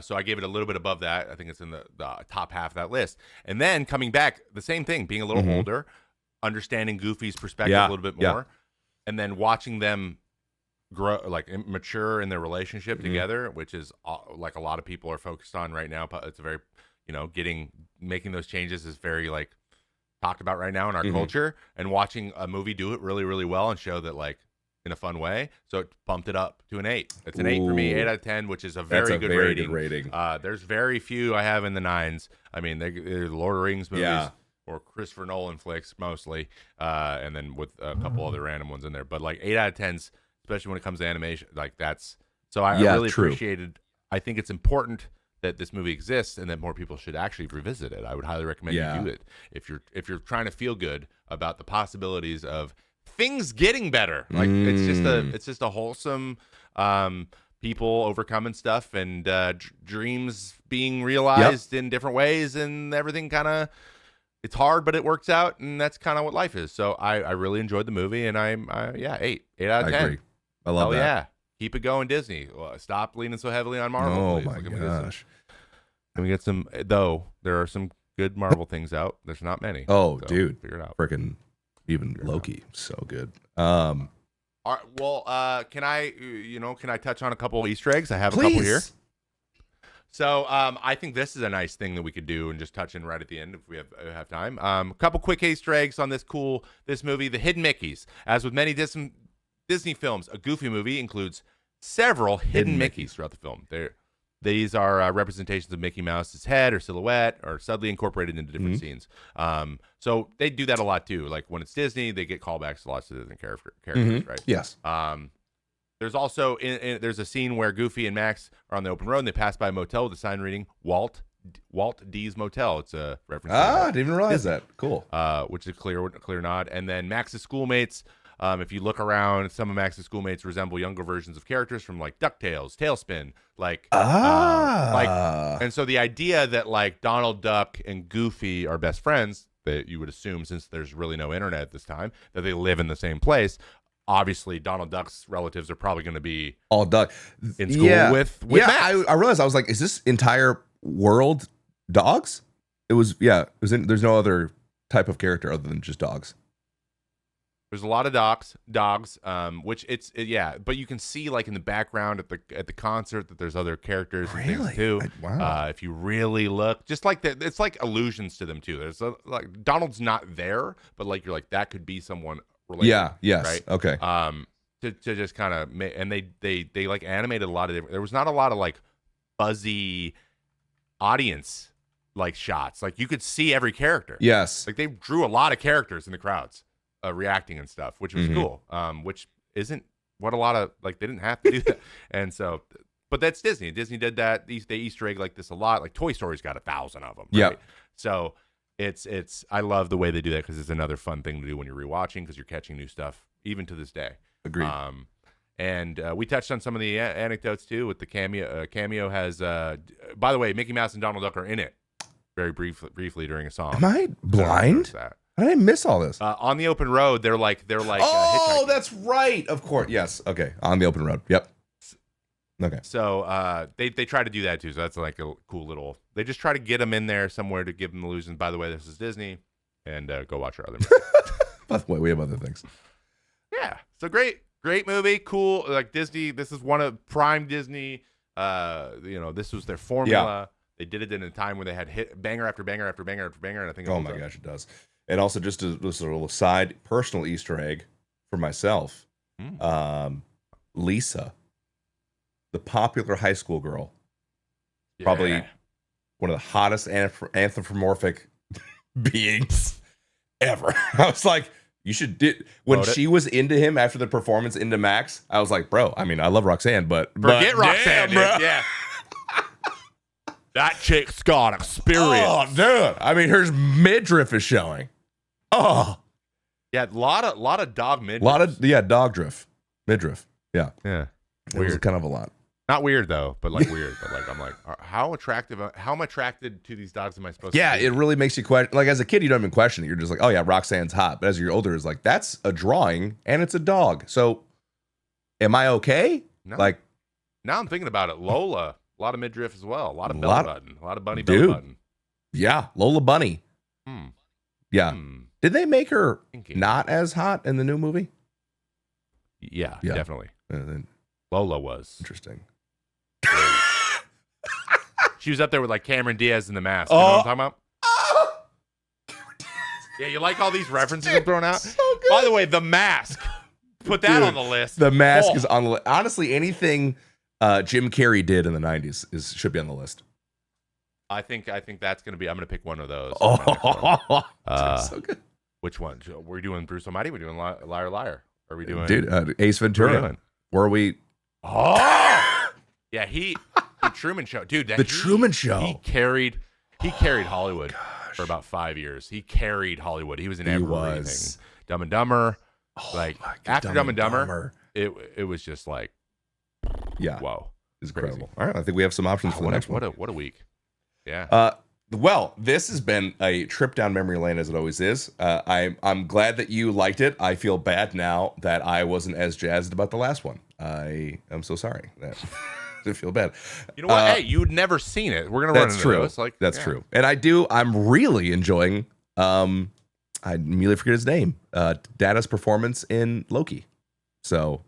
So I gave it a little bit above that. I think it's in the top half of that list. And then coming back, the same thing, being a little older, understanding Goofy's perspective a little bit more, and then watching them grow, like mature in their relationship together, which is like a lot of people are focused on right now. It's a very making those changes is very like talked about right now in our culture, and watching a movie do it really, really well and show that like in a fun way. So it bumped it up to an 8. It's an 8 for me, 8 out of 10, which is a very good rating. There's very few I have in the 9s. I mean, they're the Lord of the Rings movies or Christopher Nolan flicks mostly, and then with a couple other random ones in there. But like 8 out of 10s, especially when it comes to animation, like that's so I really appreciated. I think it's important that this movie exists and that more people should actually revisit it. I would highly recommend you do it if you're trying to feel good about the possibilities of things getting better. Like it's just a wholesome people overcoming stuff and dreams being realized in different ways, and everything kind of, it's hard but it works out, and that's kind of what life is. So I really enjoyed the movie, and I'm 8 out of 10. I agree. I love that. Yeah. Keep it going, Disney. Stop leaning so heavily on Marvel. Oh, please. my gosh. Let me get some, though, there are some good Marvel things out. There's not many. Oh, so dude. Figure it out. Freaking even Loki. So good. All right, well, can I touch on a couple Easter eggs? I have a couple here. So I think this is a nice thing that we could do and just touch in right at the end if we have time. A couple quick Easter eggs on this movie, The Hidden Mickeys. As with many Disney films, a Goofy movie includes several hidden Mickeys throughout the film. These are representations of Mickey Mouse's head or silhouette or subtly incorporated into different scenes. So they do that a lot too. Like when it's Disney, they get callbacks to lots of different characters, right? Yes. There's also there's a scene where Goofy and Max are on the open road and they pass by a motel with a sign reading Walt D's Motel. It's a reference. I didn't even realize that. Cool. Which is a clear nod. And then Max's schoolmates. If you look around, some of Max's schoolmates resemble younger versions of characters from like DuckTales, Tailspin, and so the idea that like Donald Duck and Goofy are best friends, that you would assume, since there's really no internet at this time, that they live in the same place. Obviously, Donald Duck's relatives are probably going to be all Duck in school with Max. I realized, I was like, is this entire world dogs? There's no other type of character other than just dogs. There's a lot of dogs, which but you can see like in the background at the concert that there's other characters and things too. Wow. If you really look, just like that, it's like allusions to them too. There's like Donald's not there, but like you're like that could be someone related. Yeah. Yes. Right. Okay. To just kind of and they like animated a lot of different. There was not a lot of like buzzy audience like shots. Like you could see every character. Yes. Like they drew a lot of characters in the crowds. Reacting and stuff, which was cool. Which isn't what a lot of like they didn't have to do that. And so, but that's Disney. Disney did that. They Easter egg like this a lot. Like Toy Story's got 1,000 of them. Right? Yeah. So it's I love the way they do that because it's another fun thing to do when you're rewatching because you're catching new stuff even to this day. Agreed. And we touched on some of the anecdotes too with the cameo. Cameo has, by the way, Mickey Mouse and Donald Duck are in it very briefly during a song. Am I blind? How did I miss all this? On the open road, they're like. Oh, that's right. Of course. Yes. Okay. On the open road. Yep. Okay. So they try to do that too. So that's like a cool little. They just try to get them in there somewhere to give them the illusion. By the way, this is Disney, and go watch our other movies. By the way, we have other things. Yeah. So great movie. Cool. Like Disney. This is one of prime Disney. This was their formula. Yeah. They did it in a time where they had hit banger after banger after banger after banger, and I think. Oh my gosh, it does. And also, just a little side personal Easter egg for myself. Lisa, the popular high school girl, probably one of the hottest anthropomorphic beings ever. I was like, you should when she was into him after the performance into Max. I was like, bro. I mean, I love Roxanne, but forget Roxanne, bro. Yeah. That chick's got experience. Oh, dude. I mean, her midriff is showing. Oh. Yeah, a lot of dog midriff. Dog drift. Midriff. Yeah. Yeah. It was kind of a lot. Not weird though, but like weird. But like I'm like, how am I attracted to these dogs am I supposed to be? It really makes you question. Like as a kid, you don't even question it. You're just like, oh yeah, Roxanne's hot. But as you're older, it's like, that's a drawing and it's a dog. So am I okay? No. Like now I'm thinking about it. Lola, a lot of midriff as well. A lot of belly button. A lot of bunny belly button. Yeah, Lola Bunny. Yeah. Did they make her not as hot in the new movie? Yeah. Definitely. Then Lola was. Interesting. She was up there with like Cameron Diaz in The Mask. You know what I'm talking about? Yeah, you like all these references I'm throwing out? So good. By the way, The Mask. Put that on the list. The Mask is on the list. Honestly, anything Jim Carrey did in the 90s should be on the list. I think that's going to be, I'm going to pick one of those. So good. Which one? We're doing Bruce Almighty? We're doing Liar Liar? Are we doing? Dude, Ace Ventura. Where are we? Oh! Yeah, the Truman Show. Dude, Truman Show. He carried Hollywood for about 5 years. He carried Hollywood. He was in everything. Dumb and Dumber. After Dumb and Dumber, it was just like, whoa. It's incredible. All right, I think we have some options for the next one. What a week. Yeah. Well, this has been a trip down memory lane as it always is. I'm glad that you liked it. I feel bad now that I wasn't as jazzed about the last one. I am so sorry. I feel bad. You know what? Hey, you'd never seen it. We're gonna run into those. That's true. And I'm really enjoying. I immediately forget his name. Data's performance in Loki. So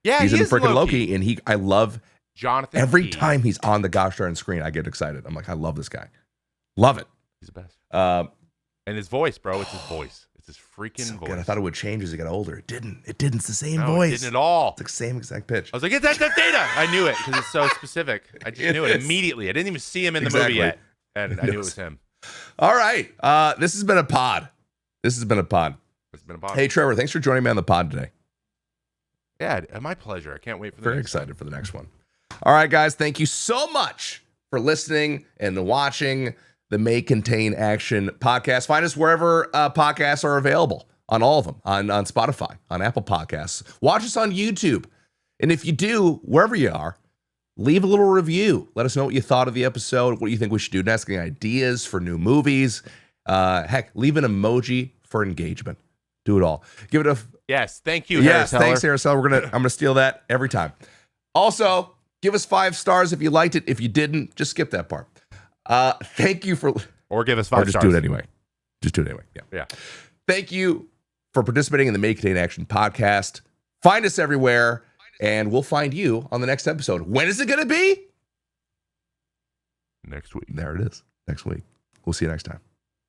he's in freaking Loki, and I love. Jonathan every Key. time he's on the gosh darn screen, I get excited. I'm like, I love this guy. Love it. He's the best. And his voice, bro. It's his voice. It's his freaking voice. Good. I thought it would change as he got older. It didn't. It's the same voice. It didn't at all. It's the same exact pitch. I was like, it's that Data. I knew it because it's so specific. I just knew it immediately. I didn't even see him in the movie yet. And I knew it was him. All right. This has been a pod. It's been a pod. Hey, Trevor, thanks for joining me on the pod today. Yeah, my pleasure. I can't wait for the Very excited for the next one. All right, guys, thank you so much for listening and watching the May Contain Action podcast. Find us wherever podcasts are available, on all of them, on Spotify, on Apple Podcasts. Watch us on YouTube. And if you do, wherever you are, leave a little review. Let us know what you thought of the episode, what you think we should do next, any ideas for new movies. Heck, leave an emoji for engagement. Do it all. Give it a... Yes, thank you, Harris Heller. Thanks, Harris Heller. I'm gonna steal that every time. Also, give us 5 stars if you liked it. If you didn't, just skip that part. Thank you for... Or give us 5 stars. Just do it anyway. Just do it anyway. Yeah. Thank you for participating in the May Contain Action podcast. Find us everywhere, and we'll find you on the next episode. When is it going to be? Next week. There it is. Next week. We'll see you next time.